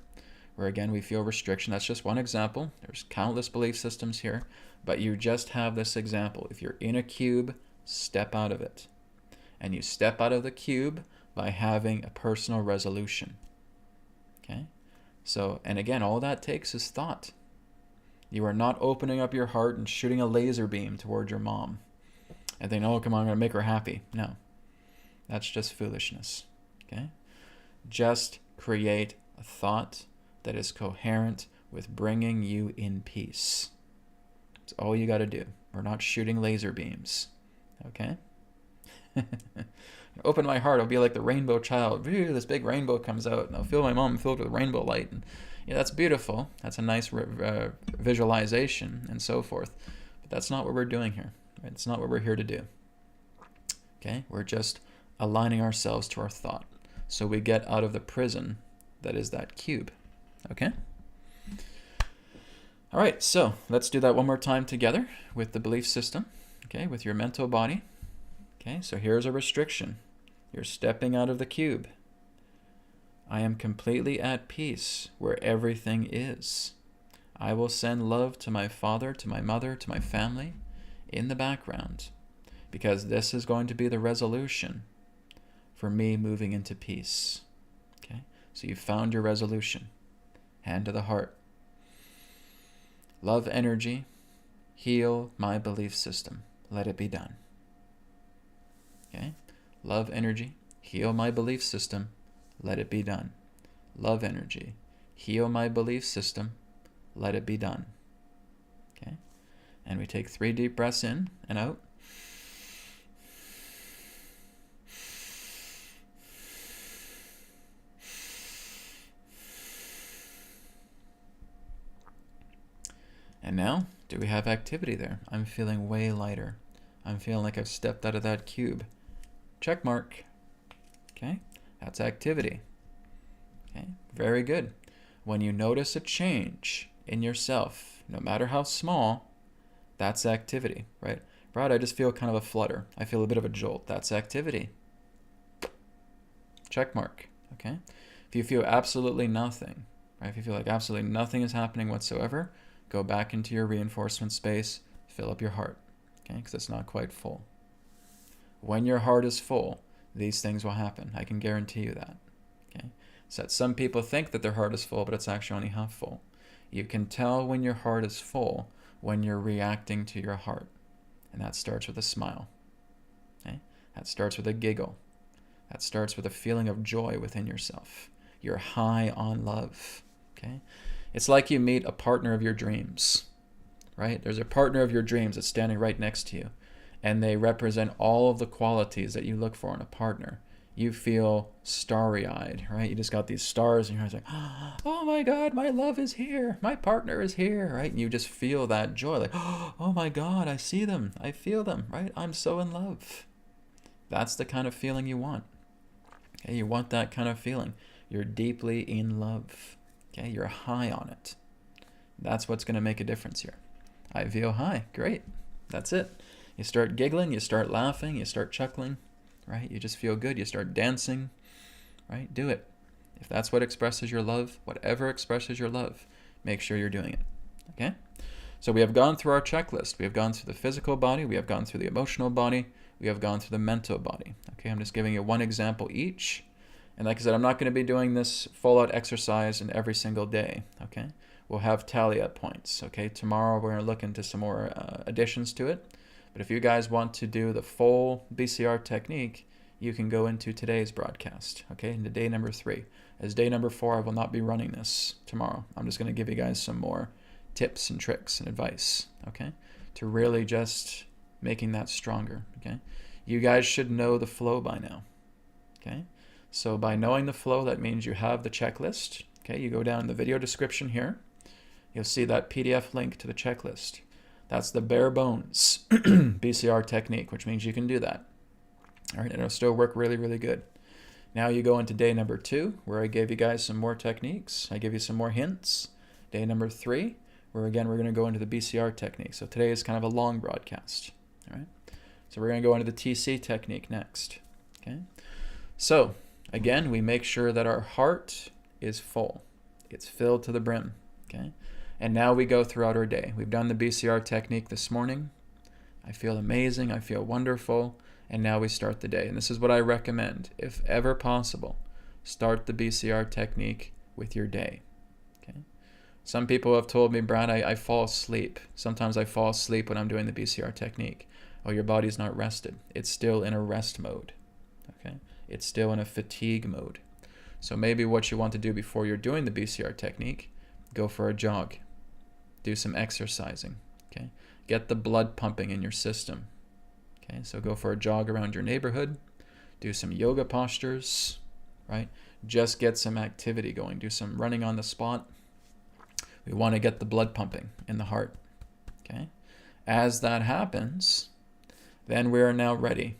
where again we feel restriction. That's just one example. There's countless belief systems here, but you just have this example. If you're in a cube, step out of it. And you step out of the cube by having a personal resolution. Okay? So, and again, all that takes is thought. You are not opening up your heart and shooting a laser beam toward your mom and thinking, oh, come on, I'm going to make her happy. No. That's just foolishness. Okay? Just create a thought that is coherent with bringing you in peace. That's all you got to do. We're not shooting laser beams. Okay? Open my heart. I'll be like the rainbow child. This big rainbow comes out, and I'll feel my mom filled with rainbow light. And yeah, that's beautiful. That's a nice visualization and so forth. But that's not what we're doing here. Right? It's not what we're here to do. Okay? We're just aligning ourselves to our thought, so we get out of the prison that is that cube. Okay? All right, so let's do that one more time together with the belief system, okay, with your mental body. Okay, so here's a restriction. You're stepping out of the cube. I am completely at peace where everything is. I will send love to my father, to my mother, to my family in the background, because this is going to be the resolution for me moving into peace. Okay, so you found your resolution. Hand to the heart. Love energy, heal my belief system. Let it be done. Okay? Love energy, heal my belief system. Let it be done. Love energy, heal my belief system. Let it be done. Okay? And we take 3 deep breaths in and out. And now, do we have activity there? I'm feeling way lighter. I'm feeling like I've stepped out of that cube. Check mark. Okay, that's activity. Okay, very good. When you notice a change in yourself, no matter how small, that's activity, right? Brad, I just feel kind of a flutter. I feel a bit of a jolt. That's activity. Check mark. Okay, if you feel absolutely nothing, right? If you feel like absolutely nothing is happening whatsoever, go back into your reinforcement space, fill up your heart, okay? Because it's not quite full. When your heart is full, these things will happen. I can guarantee you that, okay? So that some people think that their heart is full, but it's actually only half full. You can tell when your heart is full when you're reacting to your heart. And that starts with a smile, okay? That starts with a giggle. That starts with a feeling of joy within yourself. You're high on love, okay? It's like you meet a partner of your dreams, right? There's a partner of your dreams that's standing right next to you, and they represent all of the qualities that you look for in a partner. you feel starry-eyed, right? You just got these stars in your eyes like, oh my God, my love is here. My partner is here, right? And you just feel that joy like, oh my God, I see them. I feel them, right? I'm so in love. That's the kind of feeling you want. Okay, you want that kind of feeling. You're deeply in love. Okay, you're high on it. That's what's going to make a difference here. I feel high. Great. That's it. You start giggling, you start laughing, you start chuckling, right? You just feel good. You start dancing, right? Do it. If that's what expresses your love, whatever expresses your love, make sure you're doing it. Okay? So we have gone through our checklist. We have gone through the physical body. We have gone through the emotional body. We have gone through the mental body. Okay, I'm just giving you one example each. And like I said, I'm not going to be doing this full-out exercise in every single day. Okay? We'll have tally-up points. Okay? Tomorrow we're going to look into some more additions to it. But if you guys want to do the full BCR technique, you can go into today's broadcast, okay, into day number 3. As day number 4, I will not be running this tomorrow. I'm just going to give you guys some more tips and tricks and advice, okay, to really just making that stronger, okay. You guys should know the flow by now, okay. So by knowing the flow, that means you have the checklist, okay. You go down in the video description here. You'll see that PDF link to the checklist. That's the bare bones BCR technique, which means you can do that. All right, and it'll still work really, really good. Now you go into day number 2, where I gave you guys some more techniques. I give you some more hints. Day number 3, where again, we're going to go into the BCR technique. So today is kind of a long broadcast. All right, so we're going to go into the TC technique next. Okay, so again, we make sure that our heart is full. It's filled to the brim. Okay. And now we go throughout our day. We've done the BCR technique this morning. I feel amazing. I feel wonderful. And now we start the day. And this is what I recommend. If ever possible, start the BCR technique with your day. Okay. Some people have told me, Brad, I fall asleep. Sometimes I fall asleep when I'm doing the BCR technique. Oh, your body's not rested. It's still in a rest mode. Okay. It's still in a fatigue mode. So maybe what you want to do before you're doing the BCR technique, go for a jog. Do some exercising, okay? Get the blood pumping in your system, okay? So go for a jog around your neighborhood, do some yoga postures, right? Just get some activity going, do some running on the spot. We want to get the blood pumping in the heart, okay? As that happens, then we are now ready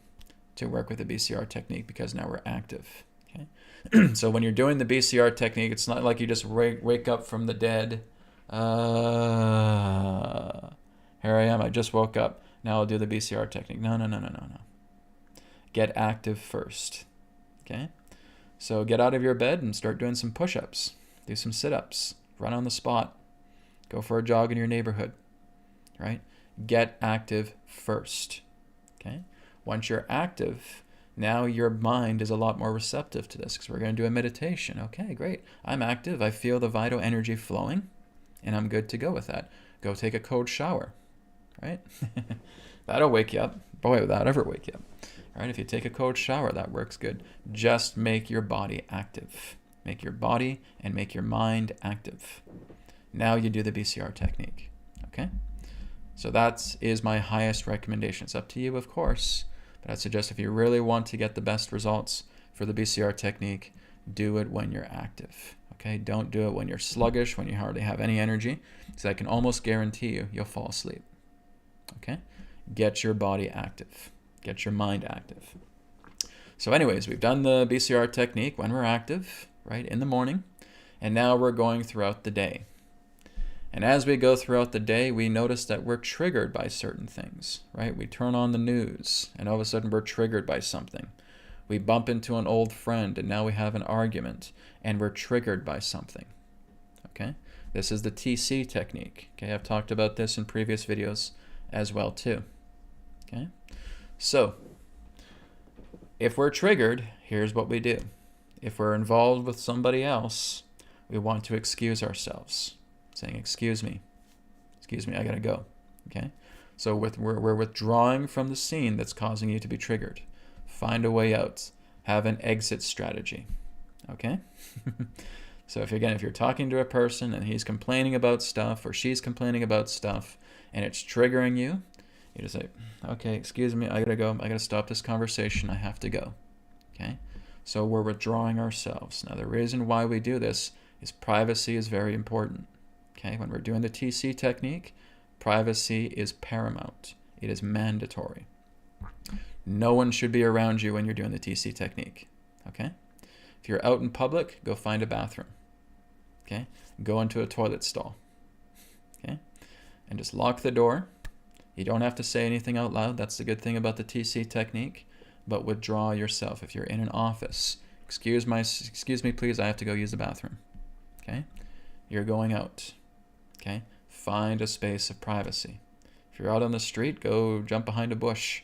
to work with the BCR technique because now we're active, okay? So when you're doing the BCR technique, it's not like you just wake up from the dead. Here I am. I just woke up. Now I'll do the BCR technique. No. Get active first. Okay? So get out of your bed and start doing some push-ups. Do some sit-ups. Run on the spot. Go for a jog in your neighborhood. Right? Get active first. Okay? Once you're active, now your mind is a lot more receptive to this because we're going to do a meditation. Okay, great. I'm active. I feel the vital energy flowing. And I'm good to go with that. Go take a cold shower, right? That'll wake you up. Boy, would that ever wake you up. All right, if you take a cold shower, that works good. Just make your body active. Make your body and make your mind active. Now you do the BCR technique, okay? So that is my highest recommendation. It's up to you, of course, but I'd suggest if you really want to get the best results for the BCR technique, do it when you're active. Okay, don't do it when you're sluggish, when you hardly have any energy, because I can almost guarantee you'll fall asleep. Okay, get your body active, get your mind active. So anyways, we've done the BCR technique when we're active, right, in the morning, and now we're going throughout the day. And as we go throughout the day, we notice that we're triggered by certain things, right? We turn on the news, and all of a sudden we're triggered by something. We bump into an old friend and now we have an argument and we're triggered by something. Okay? This is the TC technique. Okay, I've talked about this in previous videos as well too. Okay? So, if we're triggered, here's what we do. If we're involved with somebody else, we want to excuse ourselves. Saying, excuse me, I gotta go. Okay? So we're withdrawing from the scene that's causing you to be triggered. Find a way out. Have an exit strategy. Okay? So if you're talking to a person and he's complaining about stuff or she's complaining about stuff and it's triggering you, you just say, okay, excuse me, I gotta go. I gotta stop this conversation. I have to go. Okay? So we're withdrawing ourselves. Now, the reason why we do this is privacy is very important. Okay, when we're doing the TC technique, privacy is paramount. It is mandatory. No one should be around you when you're doing the TC technique. Okay? If you're out in public, go find a bathroom. Okay? Go into a toilet stall. Okay? And just lock the door. You don't have to say anything out loud. That's the good thing about the TC technique. But withdraw yourself. If you're in an office, excuse me, please, I have to go use the bathroom. Okay? You're going out. Okay? Find a space of privacy. If you're out on the street, go jump behind a bush.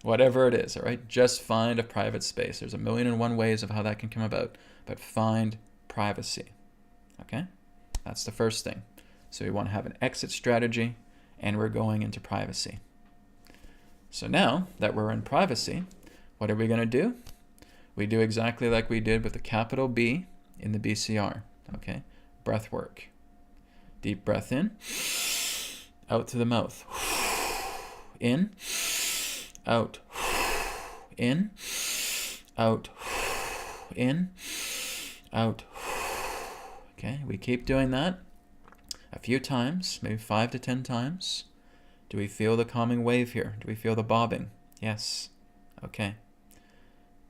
Whatever it is, all right? Just find a private space. There's 1,000,001 ways of how that can come about, but find privacy. Okay? That's the first thing. So we want to have an exit strategy, and we're going into privacy. So now that we're in privacy, what are we going to do? We do exactly like we did with the capital B in the BCR. Okay? Breath work. Deep breath in, out through the mouth. In, out, in, out, in, out. Okay, we keep doing that a few times, maybe 5 to 10 times. Do we feel the calming wave here? Do we feel the bobbing? Yes. Okay.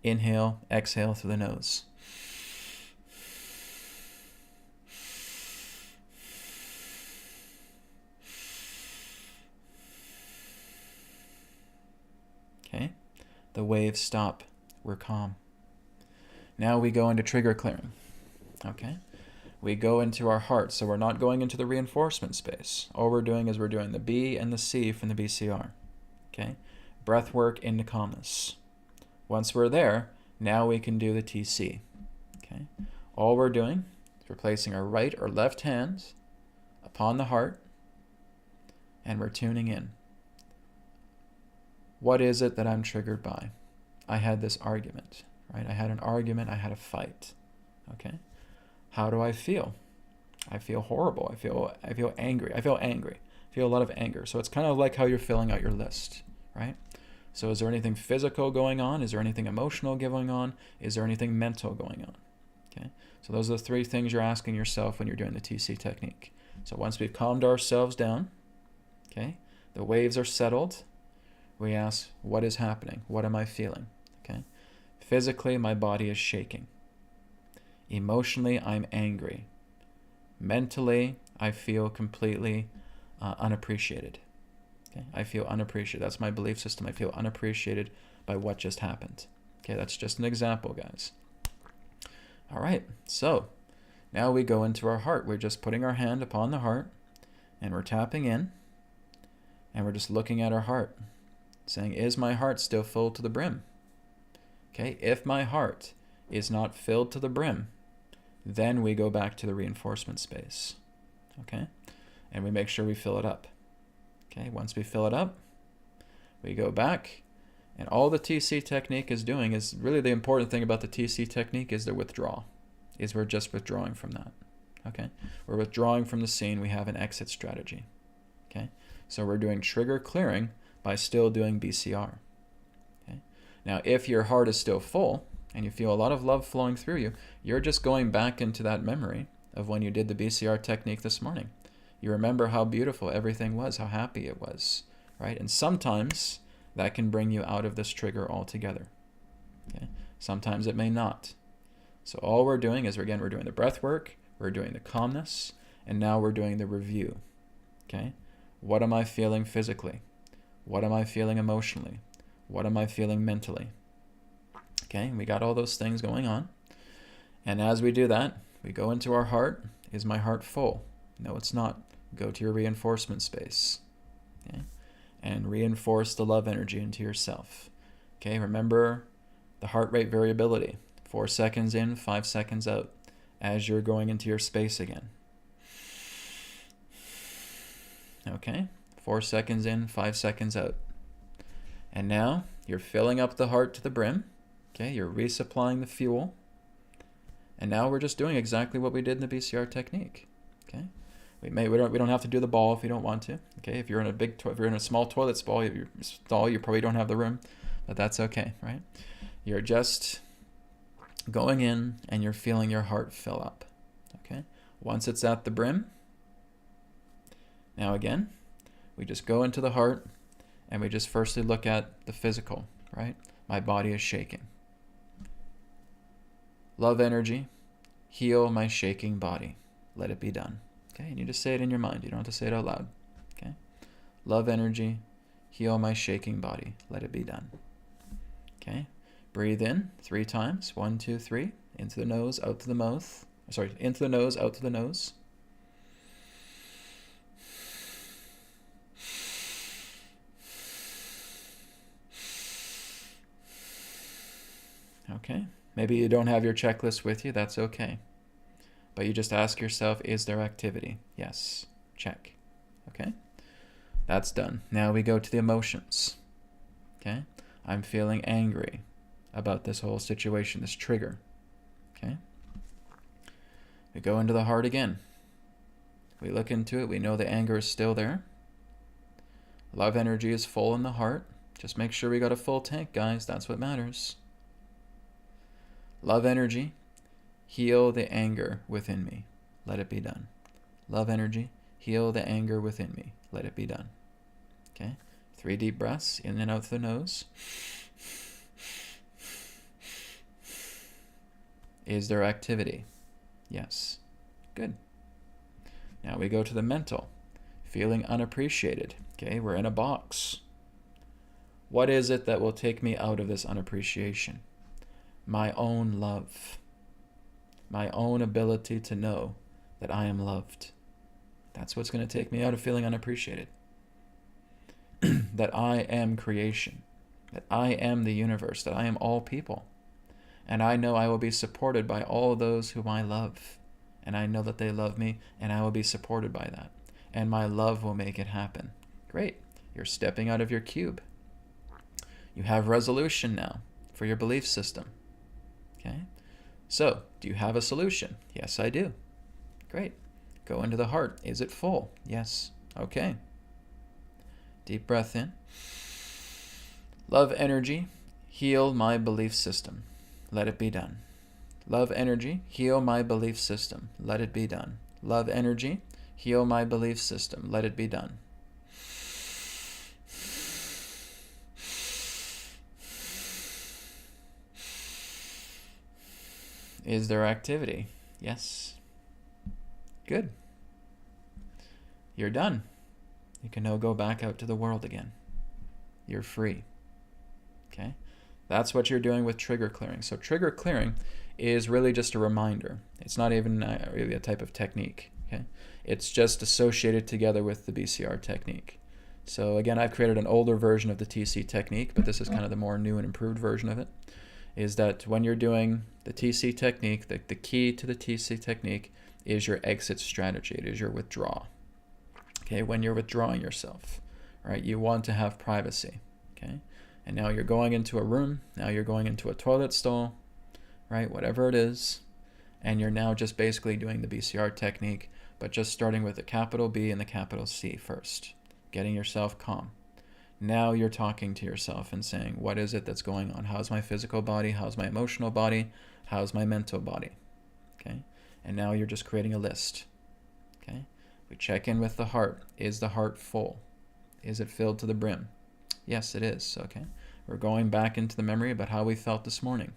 Inhale, exhale through the nose. Okay, the waves stop. We're calm. Now we go into trigger clearing. Okay, we go into our heart, so we're not going into the reinforcement space. All we're doing is we're doing the B and the C from the BCR. Okay, breath work into calmness. Once we're there, now we can do the TC. Okay, all we're doing is we're placing our right or left hand upon the heart, and we're tuning in. What is it that I'm triggered by? I had this argument, right? I had an argument, I had a fight, okay? How do I feel? I feel horrible, I feel angry, I feel a lot of anger. So it's kind of like how you're filling out your list, right? So is there anything physical going on? Is there anything emotional going on? Is there anything mental going on? Okay, so those are the 3 things you're asking yourself when you're doing the TC technique. So once we've calmed ourselves down, okay, the waves are settled, we ask, what is happening? What am I feeling? Okay. Physically, my body is shaking. Emotionally, I'm angry. Mentally, I feel completely unappreciated. Okay. I feel unappreciated. That's my belief system. I feel unappreciated by what just happened. Okay, that's just an example, guys. All right, so now we go into our heart. We're just putting our hand upon the heart, and we're tapping in, and we're just looking at our heart, saying, is my heart still full to the brim? Okay, if my heart is not filled to the brim, then we go back to the reinforcement space. Okay, and we make sure we fill it up. Okay, once we fill it up, we go back, and all the TC technique is doing is really the important thing about the TC technique is the withdrawal, is we're just withdrawing from that. Okay, we're withdrawing from the scene. We have an exit strategy. Okay, so we're doing trigger clearing by still doing BCR. Okay? Now, if your heart is still full and you feel a lot of love flowing through you, you're just going back into that memory of when you did the BCR technique this morning. You remember how beautiful everything was, how happy it was, right? And sometimes that can bring you out of this trigger altogether. Okay? Sometimes it may not. So all we're doing is, again, we're doing the breath work, we're doing the calmness, and now we're doing the review. Okay? What am I feeling physically? What am I feeling emotionally? What am I feeling mentally? Okay, we got all those things going on. And as we do that, we go into our heart. Is my heart full? No, it's not. Go to your reinforcement space. Okay, and reinforce the love energy into yourself. Okay, remember the heart rate variability. 4 seconds in, 5 seconds out, as you're going into your space again. Okay, 4 seconds in, 5 seconds out. And now you're filling up the heart to the brim. Okay, you're resupplying the fuel. And now we're just doing exactly what we did in the BCR technique. Okay, we don't have to do the ball if you don't want to. Okay, if you're in a small toilet stall, you probably don't have the room, but that's okay, right? You're just going in and you're feeling your heart fill up. Okay? Once it's at the brim, now again, we just go into the heart and we just firstly look at the physical, right? My body is shaking. Love energy, heal my shaking body. Let it be done. Okay? And you just say it in your mind. You don't have to say it out loud. Okay? Love energy, heal my shaking body. Let it be done. Okay? Breathe in 3 times. 1, 2, 3. Into the nose, out to the mouth. Sorry, into the nose, out to the nose. Okay? Maybe you don't have your checklist with you. That's okay. But you just ask yourself, is there activity? Yes. Check. Okay? That's done. Now we go to the emotions. Okay? I'm feeling angry about this whole situation, this trigger. Okay? We go into the heart again. We look into it. We know the anger is still there. Love energy is full in the heart. Just make sure we got a full tank, guys. That's what matters. Love energy, heal the anger within me. Let it be done. Love energy, heal the anger within me. Let it be done. Okay? 3 deep breaths, in and out through the nose. Is there activity? Yes. Good. Now we go to the mental. Feeling unappreciated. Okay, we're in a box. What is it that will take me out of this unappreciation? My own love. My own ability to know that I am loved. That's what's going to take me out of feeling unappreciated. That I am creation. That I am the universe. That I am all people. And I know I will be supported by all those whom I love. And I know that they love me, and I will be supported by that. And my love will make it happen. Great. You're stepping out of your cube. You have resolution now for your belief system. Okay? So, do you have a solution? Yes, I do. Great. Go into the heart. Is it full? Yes. Okay. Deep breath in. Love energy, heal my belief system. Let it be done. Love energy, heal my belief system. Let it be done. Love energy, heal my belief system. Let it be done. Is there activity? Yes. Good. You're done. You can now go back out to the world again. You're free. Okay? That's what you're doing with trigger clearing. So trigger clearing is really just a reminder. It's not even really a type of technique. Okay? It's just associated together with the BCR technique. So again, I've created an older version of the TC technique, but this is kind of the more new and improved version of it. Is that when you're doing the TC technique, the key to the TC technique is your exit strategy. It is your withdrawal. Okay, when you're withdrawing yourself, right? You want to have privacy. Okay, and now you're going into a room. Now you're going into a toilet stall, right? Whatever it is, and you're now just basically doing the BCR technique, but just starting with the capital B and the capital C first, getting yourself calm. Now you're talking to yourself and saying, what is it that's going on? How's my physical body? How's my emotional body? How's my mental body? Okay? And now you're just creating a list. Okay? We check in with the heart. Is the heart full? Is it filled to the brim? Yes, it is. Okay? We're going back into the memory about how we felt this morning.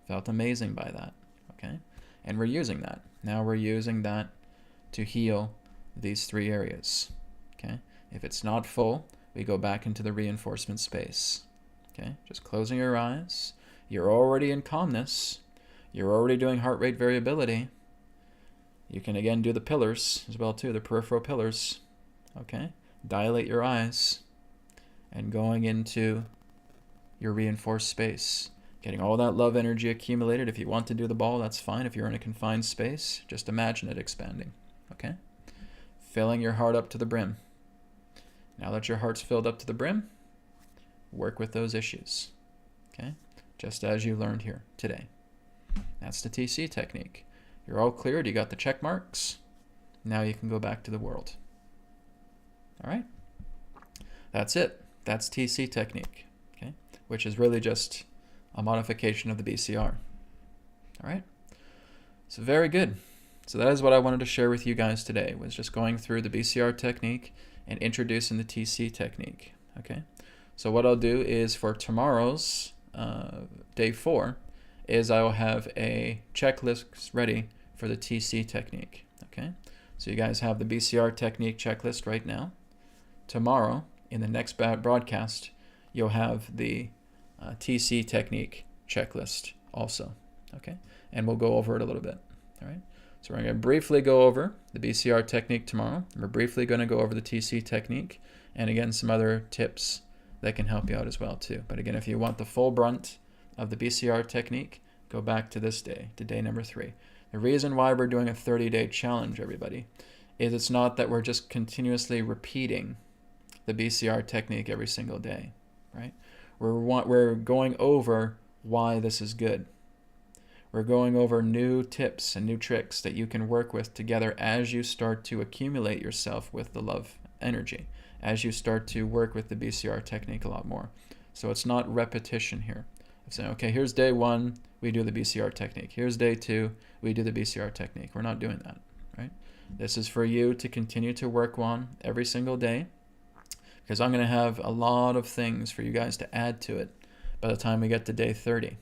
Felt amazing by that. Okay? And we're using that. Now we're using that to heal these 3 areas. Okay? If it's not full, we go back into the reinforcement space. Okay, just closing your eyes. You're already in calmness. You're already doing heart rate variability. You can again do the pillars as well too, the peripheral pillars. Okay, dilate your eyes and going into your reinforced space. Getting all that love energy accumulated. If you want to do the ball, that's fine. If you're in a confined space, just imagine it expanding. Okay, filling your heart up to the brim. Now that your heart's filled up to the brim, work with those issues, okay? Just as you learned here today. That's the TC technique. You're all cleared, you got the check marks. Now you can go back to the world. All right? That's it. That's TC technique, okay? Which is really just a modification of the BCR. All right? So very good. So that is what I wanted to share with you guys today, was just going through the BCR technique and introducing the TC technique. Okay? So what I'll do is for tomorrow's day 4 is I will have a checklist ready for the TC technique. Okay? So you guys have the BCR technique checklist right now. Tomorrow, in the next broadcast, you'll have the TC technique checklist also. Okay? And we'll go over it a little bit. All right? So we're going to briefly go over the BCR technique tomorrow. We're briefly going to go over the TC technique, and again, some other tips that can help you out as well too. But again, if you want the full brunt of the BCR technique, go back to this day, to day number 3. The reason why we're doing a 30-day challenge, everybody, is it's not that we're just continuously repeating the BCR technique every single day, right? We're going over why this is good. We're going over new tips and new tricks that you can work with together as you start to accumulate yourself with the love energy, as you start to work with the BCR technique a lot more. So it's not repetition here. I'm saying, okay, here's day 1, we do the BCR technique. Here's day 2, we do the BCR technique. We're not doing that, right? This is for you to continue to work on every single day, because I'm going to have a lot of things for you guys to add to it by the time we get to day 30,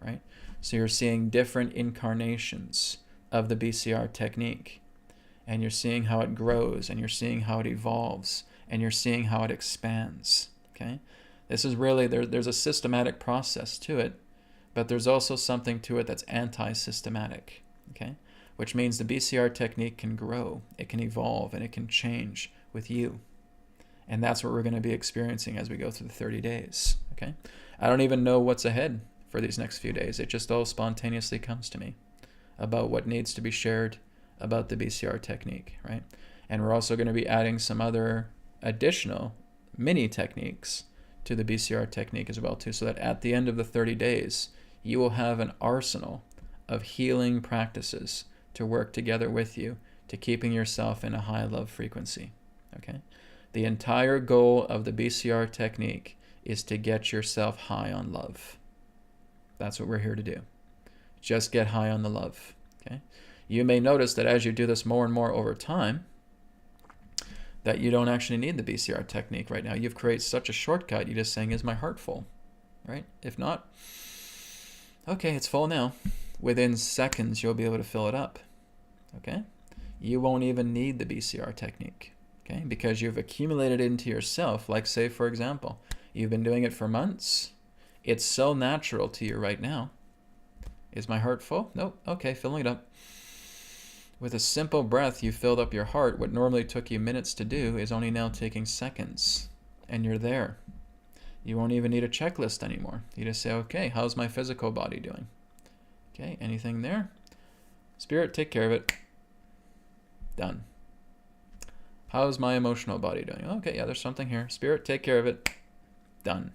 right? So you're seeing different incarnations of the BCR technique, and you're seeing how it grows, and you're seeing how it evolves, and you're seeing how it expands, okay? This is really, there's a systematic process to it, but there's also something to it that's anti-systematic, okay? Which means the BCR technique can grow, it can evolve, and it can change with you. And that's what we're going to be experiencing as we go through the 30 days, okay? I don't even know what's ahead for these next few days. It just all spontaneously comes to me about what needs to be shared about the BCR technique, right? And we're also going to be adding some other additional mini techniques to the BCR technique as well too, so that at the end of the 30 days, you will have an arsenal of healing practices to work together with you to keeping yourself in a high love frequency, okay? The entire goal of the BCR technique is to get yourself high on love. That's what we're here to do. Just get high on the love, okay? You may notice that as you do this more and more over time, that you don't actually need the BCR technique right now. You've created such a shortcut, you're just saying, is my heart full, right? If not, okay, it's full now. Within seconds, you'll be able to fill it up, okay? You won't even need the BCR technique, okay? Because you've accumulated it into yourself. Like, say, for example, you've been doing it for months. It's so natural to you right now. Is my heart full? Nope. Okay, filling it up. With a simple breath, you filled up your heart. What normally took you minutes to do is only now taking seconds. And you're there. You won't even need a checklist anymore. You just say, okay, how's my physical body doing? Okay, anything there? Spirit, take care of it. Done. How's my emotional body doing? Okay, yeah, there's something here. Spirit, take care of it. Done.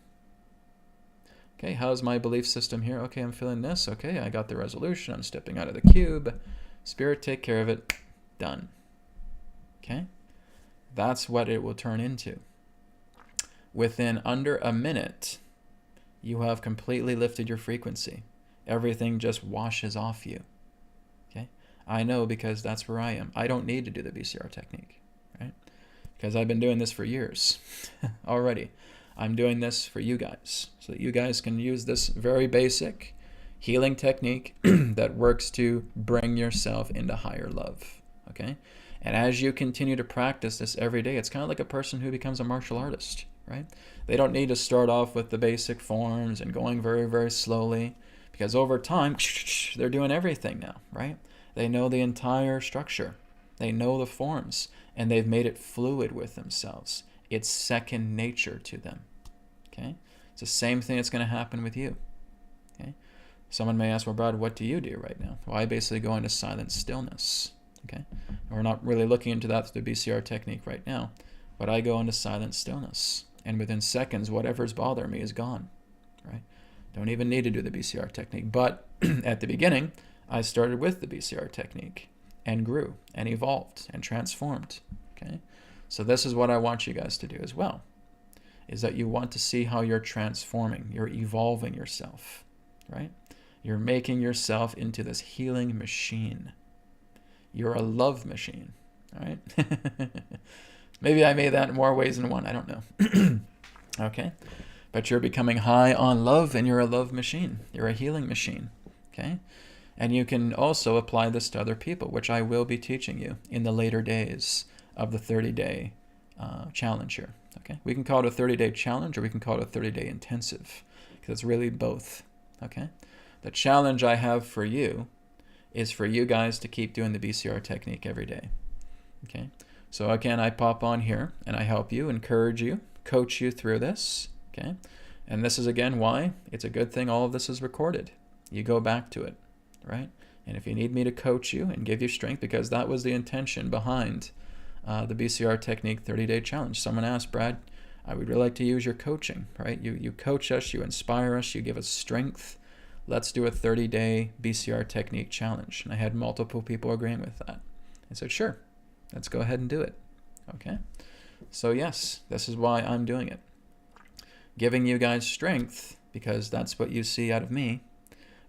Okay, how's my belief system here? Okay, I'm feeling this. Okay, I got the resolution. I'm stepping out of the cube. Spirit, take care of it. Done. Okay? That's what it will turn into. Within under a minute, you have completely lifted your frequency. Everything just washes off you. Okay? I know, because that's where I am. I don't need to do the BCR technique, right? Because I've been doing this for years already. I'm doing this for you guys, so that you guys can use this very basic healing technique that works to bring yourself into higher love, okay? And as you continue to practice this every day, it's kind of like a person who becomes a martial artist, right? They don't need to start off with the basic forms and going very, very slowly, because over time, they're doing everything now, right? They know the entire structure. They know the forms, and they've made it fluid with themselves. It's second nature to them, okay? It's the same thing that's going to happen with you, okay? Someone may ask, well, Brad, what do you do right now? Well, I basically go into silent stillness, okay? And we're not really looking into that through the BCR technique right now, but I go into silent stillness, and within seconds, whatever's bothering me is gone, right? Don't even need to do the BCR technique. But at the beginning, I started with the BCR technique and grew and evolved and transformed, okay? So this is what I want you guys to do as well, is that you want to see how you're transforming, you're evolving yourself, right? You're making yourself into this healing machine. You're a love machine, all right? Maybe I made that in more ways than one. I don't know. Okay? But you're becoming high on love, and you're a love machine. You're a healing machine, okay? And you can also apply this to other people, which I will be teaching you in the later days of the 30-day challenge here, okay? We can call it a 30-day challenge, or we can call it a 30-day intensive, because it's really both, okay? The challenge I have for you is for you guys to keep doing the BCR technique every day, okay? So again, I pop on here, and I help you, encourage you, coach you through this, okay? And this is, again, why it's a good thing all of this is recorded. You go back to it, right? And if you need me to coach you and give you strength, because that was the intention behind the BCR Technique 30-Day Challenge. Someone asked, Brad, I would really like to use your coaching, right? You coach us, you inspire us, you give us strength. Let's do a 30-day BCR Technique Challenge. And I had multiple people agreeing with that. I said, sure, let's go ahead and do it, okay? So yes, this is why I'm doing it. Giving you guys strength, because that's what you see out of me.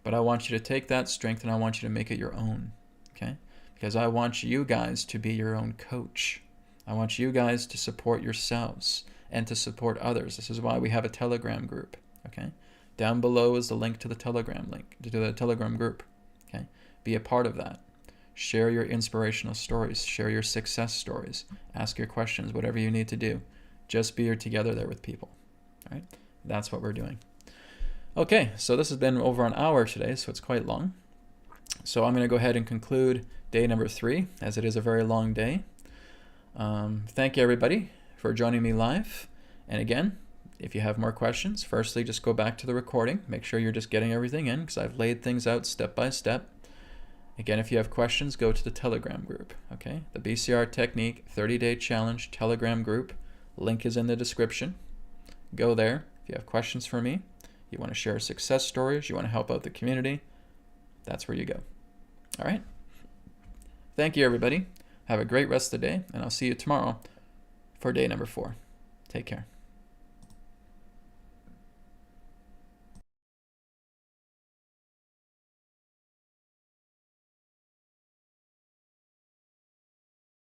But I want you to take that strength and I want you to make it your own, okay? Because I want you guys to be your own coach. I want you guys to support yourselves and to support others. This is why we have a Telegram group, okay? Down below is the link to the Telegram group, okay? Be a part of that. Share your inspirational stories. Share your success stories. Ask your questions, whatever you need to do. Just be together there with people, right? That's what we're doing. Okay, so this has been over an hour today, so it's quite long. So I'm going to go ahead and conclude day number 3, as it is a very long day. Thank you, everybody, for joining me live. And again, if you have more questions, firstly, just go back to the recording. Make sure you're just getting everything in, because I've laid things out step by step. Again, if you have questions, go to the Telegram group, okay? The BCR Technique 30-Day Challenge Telegram group. Link is in the description. Go there. If you have questions for me, you want to share success stories, you want to help out the community, that's where you go. All right? Thank you, everybody. Have a great rest of the day, and I'll see you tomorrow for day number 4. Take care.